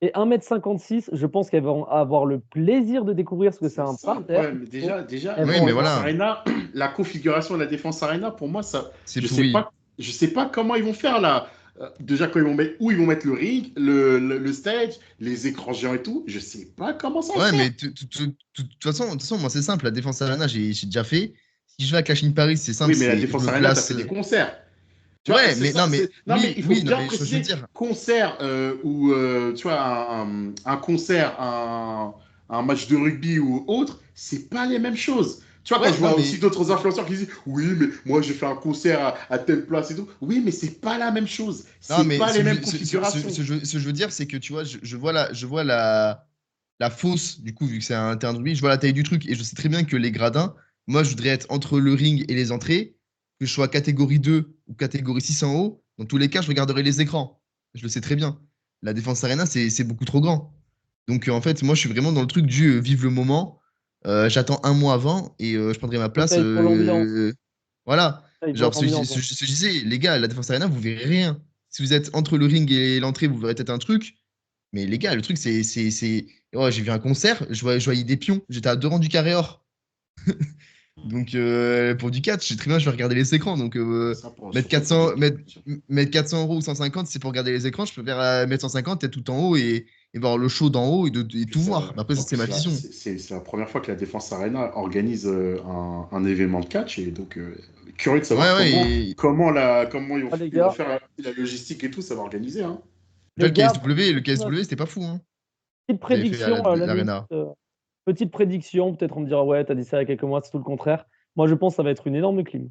et 1m56. Je pense qu'elles vont avoir le plaisir de découvrir ce que c'est C'est un ça le parterre. problème. Déjà, Elles la Oui, vont mais être. Défense voilà, Arena, la configuration de la Défense Arena, pour moi, ça, c'est pourri. je sais pas comment ils vont faire là. Déjà, où ils vont mettre le ring, le stage, les écrans géants et tout, je sais pas comment ça va se Ouais, faire. mais de toute façon, moi, c'est simple. La défense Arena, j'ai déjà fait. Si je vais à Clash in Paris, c'est simple. Oui, mais la C'est je Défense me Arena, tu as place. fait des concerts. Tu vois, Ouais, c'est mais ça. non, mais Non, mais oui, il faut oui, non, bien mais je veux préciser dire. concert ou tu vois un concert, un match de rugby ou autre, c'est pas les mêmes choses. Tu vois, quand Ouais, je non, vois aussi mais d'autres influenceurs qui disent oui, mais moi j'ai fait un concert à telle place et tout. Oui, mais c'est pas la même chose. non, C'est mais pas les mêmes configurations. ce que je veux dire, c'est que tu vois, je vois la fosse, du coup, vu que c'est un terrain de rugby, je vois la taille du truc et je sais très bien que les gradins, moi, je voudrais être entre le ring et les entrées, que je sois catégorie 2 ou catégorie 6 en haut. Dans tous les cas, je regarderai les écrans. Je le sais très bien. La Défense Arena, c'est beaucoup trop grand. Donc, en fait, moi, je suis vraiment dans le truc du vive le moment. J'attends un mois avant et je prendrai ma Faut que place. ça aille pour l'ambiance. Voilà. Ça, il faut Genre, être ambiance. ce que je disais, les gars, la Défense Arena, vous verrez rien. Si vous êtes entre le ring et l'entrée, vous verrez peut-être un truc. Mais les gars, le truc, oh, j'ai vu un concert, je voyais des pions. J'étais à 2 rangs du carré or. Donc, pour du catch, j'ai très bien, je vais regarder les écrans. Donc, Ça, surtout pour du. mettre 400 euros ou 150, c'est pour regarder les écrans. Je préfère mettre 150, être tout en haut et et voir le show d'en haut et tout voir. Mais après, En c'est plus, ma là, vision. c'est la première fois que la Défense Arena organise un événement de catch. Et donc, curieux de savoir Ouais, et comment Ah, les ils vont gars, faire la logistique et tout, ça va organiser. Hein. déjà, les gars, pour le KSW, c'était pas fou, hein. petite Ils avaient fait prédiction, à la limite, l'Arena. petite prédiction, peut-être on me dira, ouais, t'as dit ça il y a quelques mois, c'est tout le contraire. Moi, je pense que ça va être une énorme clim.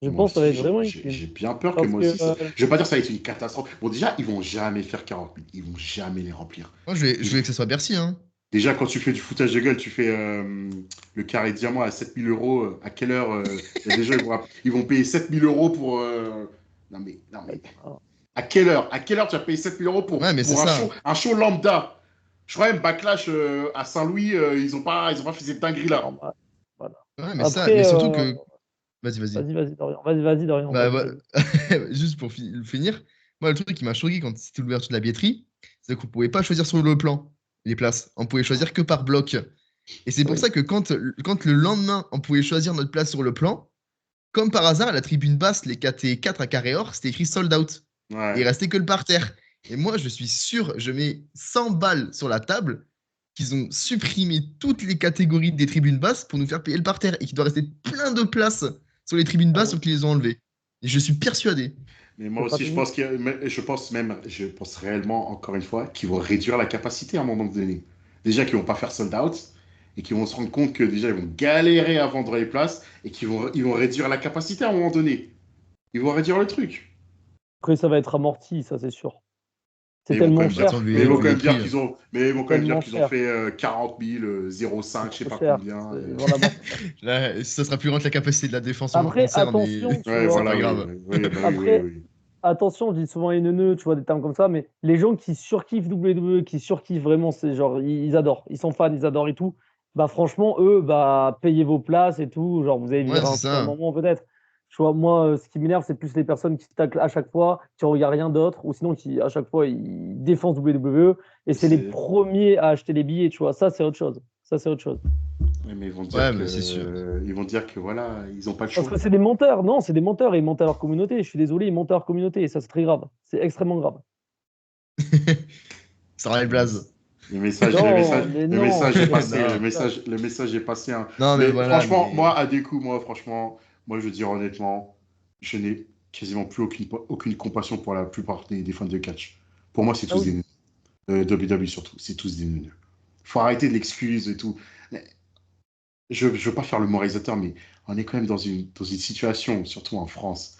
Je Moi pense que ça va aussi, être vraiment une j'ai clim. j'ai bien peur que Parce moi que aussi. Je vais pas dire que ça va être une catastrophe. Bon, déjà, ils vont jamais faire 40 000. Ils vont jamais les remplir. Moi, je voulais que ça soit Bercy, hein. Déjà, quand tu fais du foutage de gueule, tu fais le carré diamant à 7 000 euros. À quelle heure il y a des gens, ils vont payer 7 000 euros pour. Non, mais. À quelle heure? À quelle heure tu vas payer 7 000 euros Ouais, mais c'est pour ça. un show lambda? Je crois même Backlash à Saint-Louis, ils ont pas fait cette dinguerie c'est là. normal. Voilà. Ouais, mais ça, Après, mais surtout que. Vas-y, vas-y. vas-y, Dorian. Vas-y, Dorian. Bah, Vas-y, vas-y. juste pour finir, moi, le truc qui m'a choqué quand c'était l'ouverture de la billetterie, c'est qu'on pouvait pas choisir sur le plan les places. On pouvait choisir que par bloc. Et c'est pour Oui. ça que quand le lendemain, on pouvait choisir notre place sur le plan, comme par hasard, à la tribune basse, les KT4 à carré or, c'était écrit sold out. Et il Ouais. restait que le parterre. Et moi, je suis sûr, je mets 100 balles sur la table, qu'ils ont supprimé toutes les catégories des tribunes basses pour nous faire payer le parterre et qu'il doit rester plein de places sur les tribunes Ah basses oui, ou qu'ils les ont enlevées. Et je suis persuadé. Mais moi c'est aussi, stratégique. je pense réellement, encore une fois, qu'ils vont réduire la capacité à un moment donné. Déjà qu'ils vont pas faire sold out et qu'ils vont se rendre compte que déjà ils vont galérer à vendre les places et ils vont réduire la capacité à un moment donné. Ils vont réduire le truc. Après, ça va être amorti, ça, c'est sûr. C'est Mais ils vont quand tellement même Bah, dire, attends, cher mais ils vont vu quand les même dire prix. qu'ils ont, mais ils vont c'est quand même dire tellement qu'ils ont cher. fait 40 000, C'est 0,5, je sais trop pas cher. combien. Vraiment. Là, ça sera plus grand que la capacité de la défense en Après, concert, mais attention, tu Ouais, c'est vois. pas voilà, oui, grave. oui, bah oui, oui, Après, oui. attention, je dis souvent haineux, tu vois, des termes comme ça, mais les gens qui surkiffent WWE, qui surkiffent vraiment, c'est genre, ils adorent, ils sont fans, ils adorent et tout. Bah, franchement, eux, bah, payez vos places et tout. Genre, vous allez Ouais, vivre c'est un super ça. moment, peut-être. Tu vois, moi, ce qui m'énerve, c'est plus les personnes qui se taclent à chaque fois, qui regardent rien d'autre, ou sinon qui, à chaque fois, ils défoncent WWE, et c'est les C'est- premiers à acheter les billets, tu vois. Ça, c'est autre chose. Ça, c'est autre chose. ouais, mais Ouais, mais c'est sûr. ils vont dire que voilà, ils ont pas le Parce choix. que c'est des menteurs. Non, c'est des menteurs, et ils mentent à leur communauté. Je suis désolé, ils mentent à leur communauté, et ça, c'est très grave. C'est extrêmement grave. Ça rend les blazes. Non, mais Le non, message c'est est pas passé, ça. le message est passé. Hein. Non, mais Mais voilà, franchement, mais. franchement, moi, je veux dire honnêtement, je n'ai quasiment plus aucune compassion pour la plupart des fans de catch. Pour moi, c'est Ah tous oui. des WWE surtout, c'est tous des neuneux. Faut arrêter de l'excuse et tout. Je veux pas faire le moralisateur, mais on est quand même dans une situation, surtout en France.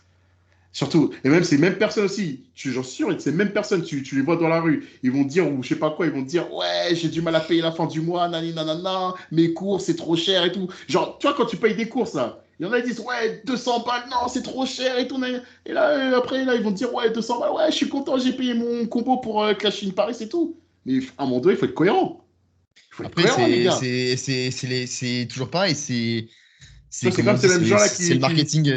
Surtout, et même ces mêmes personnes aussi, j'en suis sûr, ces mêmes personnes, tu les vois dans la rue, ils vont dire, ou je sais pas quoi, ils vont dire, ouais, j'ai du mal à payer la fin du mois, nani nanana, mes courses, c'est trop cher et tout. Genre, tu vois, quand tu payes des courses, là, il y en a qui disent, ouais, 200 balles, non, c'est trop cher et tout. Et là, après, là, ils vont dire, ouais, 200 balles, ouais, je suis content, j'ai payé mon combo pour Clash in Paris et tout. Mais à un moment donné, il faut être cohérent. Il faut être Après, cohérent, les gars. c'est toujours pareil. Tu vois, c'est Comment on comme dit, ces mêmes gens-là c'est le marketing.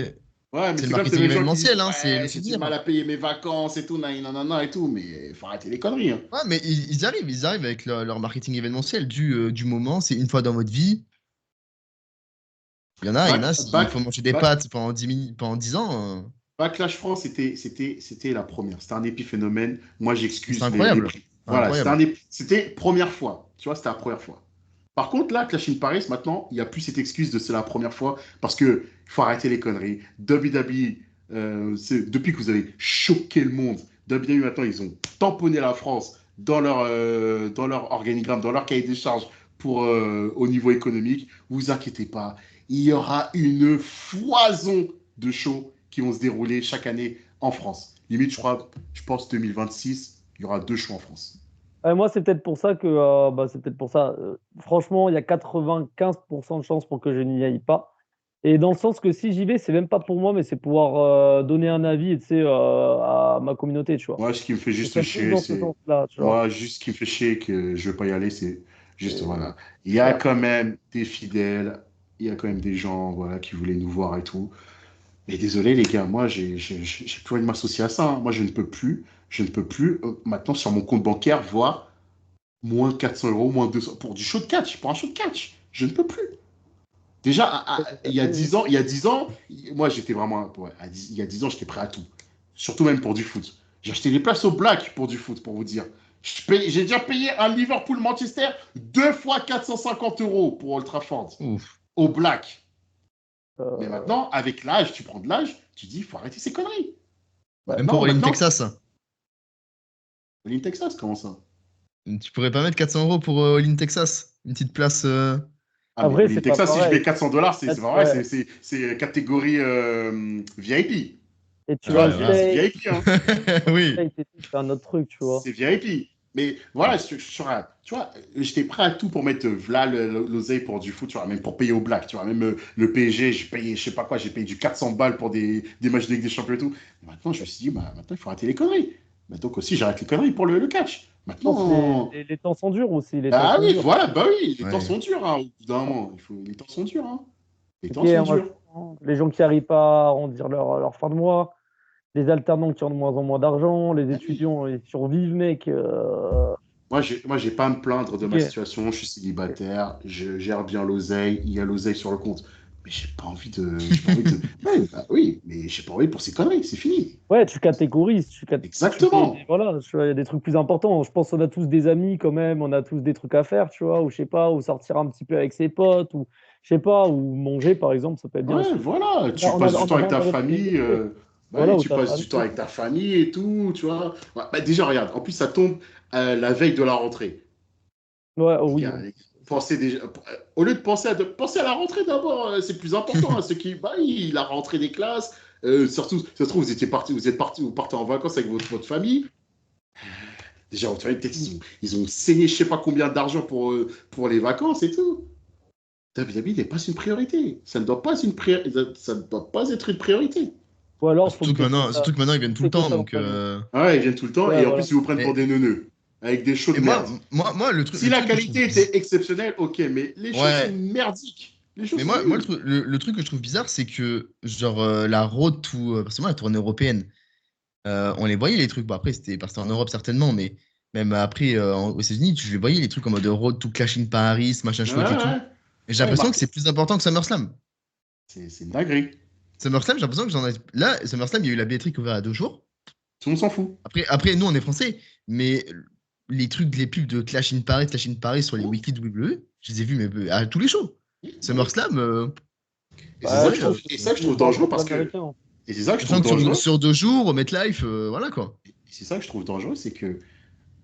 Ouais, mais C'est le c'est comme ces marketing mêmes gens qui disent événementiel, hein, c'est le ouais, j'ai du mal souvenir. à payer mes vacances et tout, nanana et tout, mais faut arrêter les conneries. Hein. Ouais, mais ils arrivent avec leur marketing événementiel du moment. C'est une fois dans votre vie. Il y en a, s'il faut manger des Back, pâtes pendant 10 ans, Backlash France, c'était la première. C'était un épiphénomène. Moi, c'est j'excuse les incroyable. prix. C'est Voilà, incroyable. c'était première fois. Tu vois, c'était la première fois. Par contre, là, Clash in Paris, maintenant, il n'y a plus cette excuse de c'est la première fois parce que faut arrêter les conneries. WWE, depuis que vous avez choqué le monde, WWE, maintenant, ils ont tamponné la France dans leur organigramme, dans leur cahier des charges pour, au niveau économique. Vous inquiétez pas, il y aura une foison de shows qui vont se dérouler chaque année en France. Limite, je pense 2026, il y aura 2 shows en France. Moi, c'est peut-être pour ça que, bah, c'est peut-être pour ça. Franchement, il y a 95% de chances pour que je n'y aille pas. Et dans le sens que si j'y vais, c'est même pas pour moi, mais c'est pouvoir donner un avis, tu sais, à ma communauté, tu vois. Moi, ce qui me fait Ce juste serait plus chier, dans ce c'est. sens-là, tu vois. Moi, juste ce qui me fait chier que je veux pas y aller, c'est juste, Et voilà. Il y a voilà. quand même des fidèles, il y a quand même des gens, voilà, qui voulaient nous voir et tout. Mais désolé, les gars, moi, j'ai plus envie de m'associer à ça. Hein. Moi, je ne peux plus, maintenant, sur mon compte bancaire, voir moins 400 euros, moins 200, pour du show de catch, pour un show de catch. Je ne peux plus. Déjà, Oui, il y a 10 ans, moi j'étais vraiment, ouais, il y a 10 ans, j'étais prêt à tout. Surtout même pour du foot. J'ai acheté des places au Black pour du foot, pour vous dire. J'ai déjà payé un Liverpool-Manchester 2 fois 450 € pour Old Trafford, Ouf. au black. Euh, Mais maintenant, avec l'âge, tu prends de l'âge, tu dis, il faut arrêter ces conneries. Même pour All-in Texas. All-in Texas, comment ça? Tu pourrais pas mettre 400 € pour All-in Texas? Une petite place. Ah, mais Après, All-in c'est pas Texas, si je pareil. mets 400 $, c'est Là, pas vrai, ouais. c'est catégorie VIP. Et tu Tu vas vois, au Ouais, voilà. c'est States, VIP, hein. Oui. c'est un autre truc, tu vois. C'est VIP. Mais voilà, tu vois, j'étais prêt à tout pour mettre là l'oseille pour du foot, tu vois, même pour payer au black, tu vois, même le PSG, j'ai payé, je sais pas quoi, j'ai payé du 400 balles pour des matchs de Ligue des Champions et tout. Maintenant, je me suis dit, bah, maintenant, il faut arrêter les conneries. Bah, donc aussi, j'arrête les conneries pour le catch. Je pense que Maintenant, les temps sont durs aussi. Les temps ah sont oui, durs. voilà, bah oui, les temps Ouais. sont durs, hein, au bout d'un moment. Les temps sont durs, hein. Les Ok, temps sont moi, durs. les gens qui n'arrivent pas à arrondir leur fin de mois, les alternants qui ont de moins en moins d'argent, les Ah oui. étudiants, ils survivent, mec. Moi, j'ai pas à me plaindre de ma Ok. situation. Je suis célibataire, je gère bien l'oseille, il y a l'oseille sur le compte. Mais j'ai pas envie de. Ouais, bah oui, mais j'ai pas envie pour ces conneries, c'est fini. Ouais, tu catégorises, tu mets Exactement. voilà, il y a des trucs plus importants. Je pense qu'on a tous des amis quand même, on a tous des trucs à faire, tu vois, ou je sais pas, ou sortir un petit peu avec ses potes, ou je sais pas, ou manger par exemple, ça peut être bien Ouais, aussi. voilà. On a, Tu on a, passes du on temps a avec rien ta à famille. réprimer. Bah Voilà, oui, ou tu ta passes du temps famille. avec ta famille et tout, tu vois. Ouais, bah déjà, regarde, en plus, ça tombe la veille de la rentrée. Ouais, oh Les oui, gars, oui. pensez déjà, au lieu de penser à la rentrée d'abord, c'est plus important. Hein, ceux qui, bah, la rentrée des classes, surtout, ça se trouve, vous partez en vacances avec votre famille. Déjà, votre famille, peut-être, ils ont saigné je sais pas combien d'argent pour les vacances et tout. WWE n'est pas une priorité. Ça ne doit pas être ça ne doit pas être une priorité. Ou alors, faut Surtout que baisser maintenant, ça, surtout que maintenant, ils viennent tout le baisser temps. ça Donc, l'entraînement. Ah ouais, ils viennent tout le temps Ouais, et en voilà. plus, ils vous prennent pour mais, des neuneux avec des shows de mais merde. le Si la truc que je trouve qualité était exceptionnelle, ok, mais les shows sont ouais, merdiques. Les shows mais sont moi nuls. le truc que je trouve bizarre, c'est que, genre, la road to. Parce que moi, la tournée européenne, on les voyait, les trucs. Bon, après, c'était parce que c'était en Europe, certainement, mais même après, aux États-Unis, je les voyais, les trucs en mode road to Clash in Paris, machin Ouais, chouette et tout. ouais. Et j'ai Ouais, l'impression que Marc, c'est plus important que SummerSlam. c'est une dinguerie. SummerSlam, j'ai l'impression que j'en ai. Là, SummerSlam, il y a eu la billetterie qui est ouverte à 2 jours. Tout le monde s'en fout. Après, nous, on est français, mais les trucs, les pubs de Clash in Paris sur les weekly de WWE, je les ai vus mais, à tous les shows. Oui, bah oui. SummerSlam, Et c'est ça Ouais, que je je pense trouve, que et ça que je c'est trouve fort dangereux pour parce que, l'américain. et c'est ça que je trouve sachant que dangereux, sur 2 jours, MetLife, voilà quoi. c'est ça que je trouve dangereux, c'est que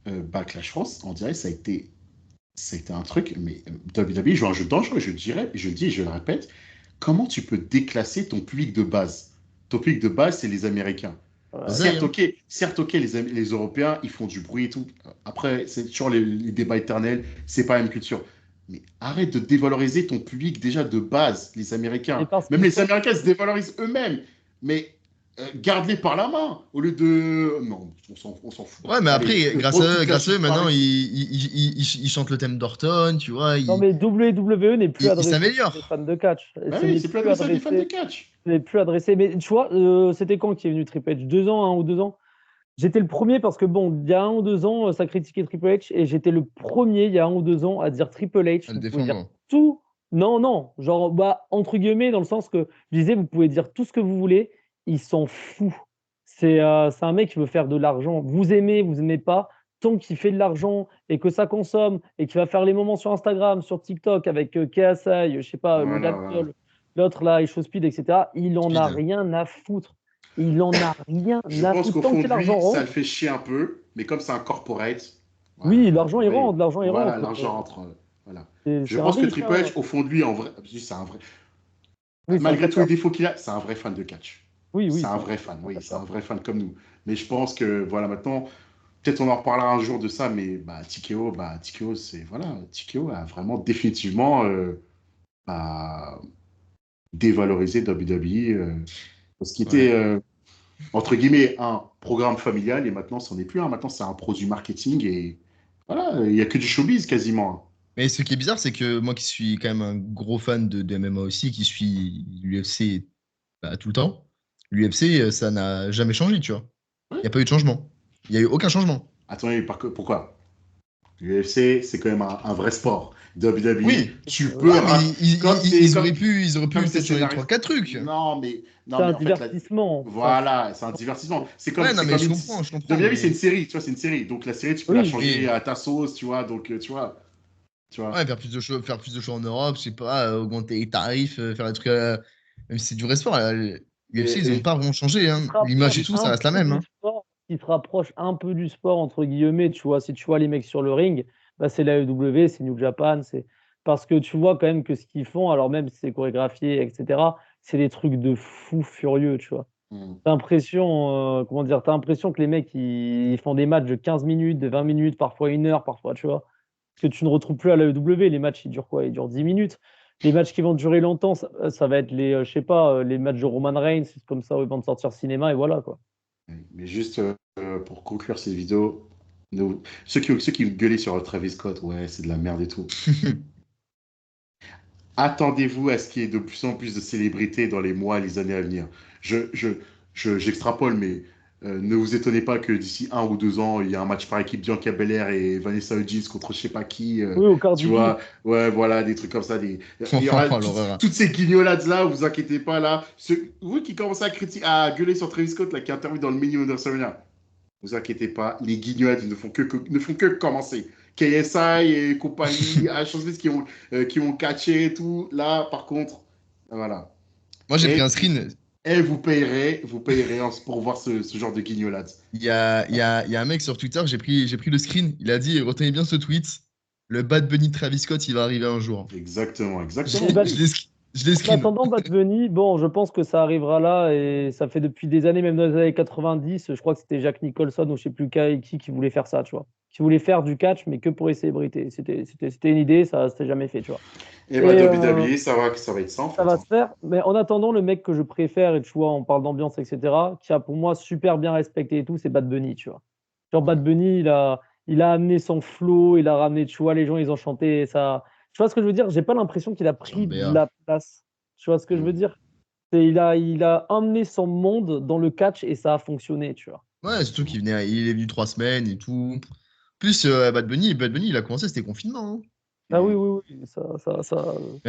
Backlash France, on dirait, ça a été un truc, mais WWE joue un jeu dangereux, je dirais, je le dis et je le répète, comment tu peux déclasser ton public de base? Ton public de base, c'est les Américains. Ouais, Oseille, hein. Certes, ok, les Européens, ils font du bruit et tout. Après, c'est toujours les débats éternels, c'est pas la même culture. Mais arrête de dévaloriser ton public déjà de base, les mais Américains. parce Même qu'ils les sont. Américains se dévalorisent eux-mêmes. Mais garde-les par la main, au lieu de... Non, on s'en fout. Ouais, mais Allez, après, road to grâce à eux, Clash maintenant, Paris. ils chantent le thème d'Orton, tu vois, Non, mais WWE n'est plus ils adressé à des fans s'améliorent. de catch. Et Bah ce oui, n'est c'est plus plus adressé à des fans de adressé. catch. Ce n'est plus adressé. Mais tu vois, c'était quand qui est venu Triple H? 2 ans, 1 ou 2 ans? J'étais le premier parce que, bon, il y a 1 ou 2 ans, ça critiquait Triple H et j'étais le premier, il y a 1 ou 2 ans, à dire Triple H, À le vous pouvez dire défendre. tout. Non, non, genre, bah, entre guillemets, dans le sens que je disais, vous pouvez dire tout ce que vous voulez, il s'en fout. C'est un mec qui veut faire de l'argent. Vous aimez pas, tant qu'il fait de l'argent et que ça consomme et qu'il va faire les moments sur Instagram, sur TikTok avec KSI, je sais pas, Voilà, Logan voilà. Paul, l'autre là, Isho Speed, etc., il en a Speed. rien à foutre. Il en a rien Je à pense foutre. qu'au Tant fond que de l'argent lui, ça le rentre, fait chier un peu, mais comme c'est un corporate, oui, voilà, l'argent il oui, rentre, l'argent il voilà, rentre. l'argent rentre. Voilà. Je C'est un pense que riche, Triple hein. H, au fond de lui, en vrai, c'est un vrai, Oui, c'est un malgré tous les catcheur. défauts qu'il a, c'est un vrai fan de catch. Oui, oui, C'est un vrai fan, c'est un oui, c'est catcheur. un vrai fan comme nous. Mais je pense que, voilà, maintenant, peut-être on en reparlera un jour de ça, mais TKO, c'est, voilà, TKO a vraiment définitivement bah, dévalorisé WWE, parce qu'il était, Ouais. entre guillemets, un programme familial, et maintenant, c'en est plus un. Maintenant, c'est un produit marketing, et voilà, il n'y a que du showbiz quasiment. Mais ce qui est bizarre, c'est que moi qui suis quand même un gros fan de MMA aussi, qui suis l'UFC tout le temps, l'UFC, ça n'a jamais changé, tu vois. Il Ouais. n'y a pas eu de changement. Il n'y a eu aucun changement. Attendez, pourquoi? L'UFC, c'est quand même un vrai sport. WWE, Oui. tu peux Ouais, mais ils comme auraient pu comme c'est peut-être changer scénarisé. 3-4 trucs. C'est un En fait, divertissement. voilà, c'est un divertissement. Ouais, non, C'est mais comme je une. comprends, je comprends. WWE, c'est Mais une série, tu vois, c'est une série. Donc la série, tu peux la Oui, changer oui. à ta sauce, tu vois. Donc, tu vois. Ouais, faire plus de shows en Europe, je sais pas, augmenter les tarifs, faire des trucs. Même si c'est du sport, l'UFC, ils Et, n'ont pas vraiment changé. qui se Hein. L'image et rapproche tout, ça un reste la peu même. du Hein. sport, qui se rapproche un peu du sport, entre guillemets, tu vois, si tu vois les mecs sur le ring, bah, c'est la AEW, c'est New Japan, c'est parce que tu vois quand même que ce qu'ils font, alors même si c'est chorégraphié, etc., c'est des trucs de fou furieux, tu vois. Hmm. T'as l'impression, comment dire, t'as l'impression que les mecs, ils font des matchs de 15 minutes, de 20 minutes, parfois 1 heure, parfois, tu vois. Que tu ne retrouves plus à la l'AEW. Les matchs, ils durent quoi? Ils durent 10 minutes. Les matchs qui vont durer longtemps, ça va être les, je sais pas, les matchs de Roman Reigns, c'est comme ça, où ils vont te sortir cinéma, et voilà, quoi. Mais juste pour conclure cette vidéo, ceux qui gueulaient sur Travis Scott, ouais, c'est de la merde et tout. Attendez-vous à ce qu'il y ait de plus en plus de célébrités dans les mois et les années à venir. Je, je, j'extrapole, mais ne vous étonnez pas que d'ici 1 ou 2 ans, il y a un match par équipe Bianca Belair et Vanessa Hudgens contre je sais pas qui. Oui, au Tu Cardi B. vois, ouais, voilà, des trucs comme ça. Il y aura Oh, l'horreur. toutes ces guignolades-là, vous inquiétez pas, là. Vous qui commencez à critiquer, à gueuler sur Travis Scott, là, qui intervient dans le minimum de Arena, vous inquiétez pas, les guignolades ne font que commencer. KSI et compagnie, H. Smith qui ont catché et tout. Là, par contre, voilà. Moi, j'ai pris Et, un screen. vous payerez pour voir ce genre de guignolade. Il y a un mec sur Twitter, j'ai pris le screen. Il a dit, retenez bien ce tweet, le Bad Bunny de Travis Scott, il va arriver un jour. Exactement, Je, Et exactement. Bad- je l'ai En screen. attendant, Bad Bunny, bon, je pense que ça arrivera là, et ça fait depuis des années, même dans les années 90, je crois que c'était Jack Nicholson ou je sais plus qui voulait faire ça, tu vois. Qui voulait faire du catch, mais que pour les célébrités. C'était une idée, ça s'était jamais fait, tu vois. Et Et bah, WWE, ça va être ça, en ça fait. va Hein. se faire. Mais en attendant, le mec que je préfère, et tu vois, on parle d'ambiance, etc., qui a pour moi super bien respecté et tout, c'est Bad Bunny, tu vois. Genre Bad Bunny, il a amené son flow, il a ramené, tu vois, les gens, ils ont chanté ça. Tu vois ce que je veux dire? J'ai pas l'impression qu'il a Sur pris de BA. la place. Tu vois ce que je veux Mm. dire? Il a emmené son monde dans le catch et ça a fonctionné, tu vois. Ouais, surtout il est venu 3 semaines et tout. Plus Bad Bunny, il a commencé, c'était confinement. Hein. Ah oui, Mm. oui, oui, Et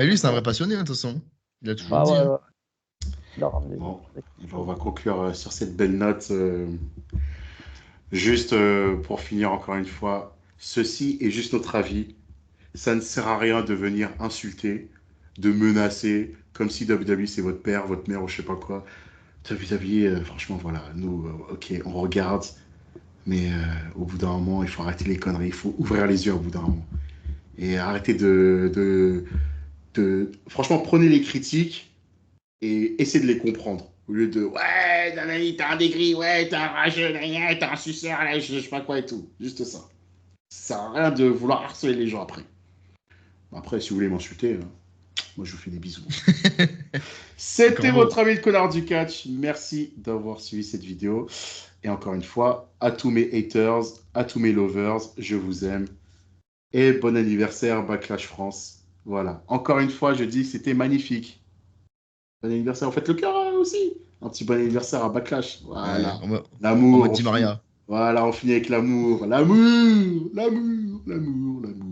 lui, c'est un ça- vrai passionné, hein, de toute façon. Il a toujours ah dit. ouais, Hein. ouais, il a ramené. Bon, on va conclure sur cette belle note. Juste pour finir, encore une fois, ceci est juste notre avis. Ça ne sert à rien de venir insulter, de menacer, comme si WWE c'est votre père, votre mère ou je sais pas quoi. WWE, franchement, voilà, nous, ok, on regarde, mais au bout d'un moment, il faut arrêter les conneries, il faut ouvrir les yeux au bout d'un moment. Et arrêter Franchement, prenez les critiques et essayez de les comprendre. Au lieu de ouais, nanani, t'as un dégris, ouais, t'as un rageux, nanani, t'as un suceur, là, je sais pas quoi et tout. Juste ça. Ça sert à rien de vouloir harceler les gens après. Après, si vous voulez m'insulter, moi je vous fais des bisous. C'était Corbeau. votre ami le connard du catch. Merci d'avoir suivi cette vidéo. Et encore une fois, à tous mes haters, à tous mes lovers, je vous aime. Et bon anniversaire Backlash France. Voilà. Encore une fois, je dis que c'était magnifique. Bon anniversaire. Vous faites le cœur aussi. Un petit bon anniversaire à Backlash. Ouais, Voilà. en L'amour, mode on Di finit. Maria. Voilà, on finit avec l'amour. L'amour, l'amour, l'amour, l'amour.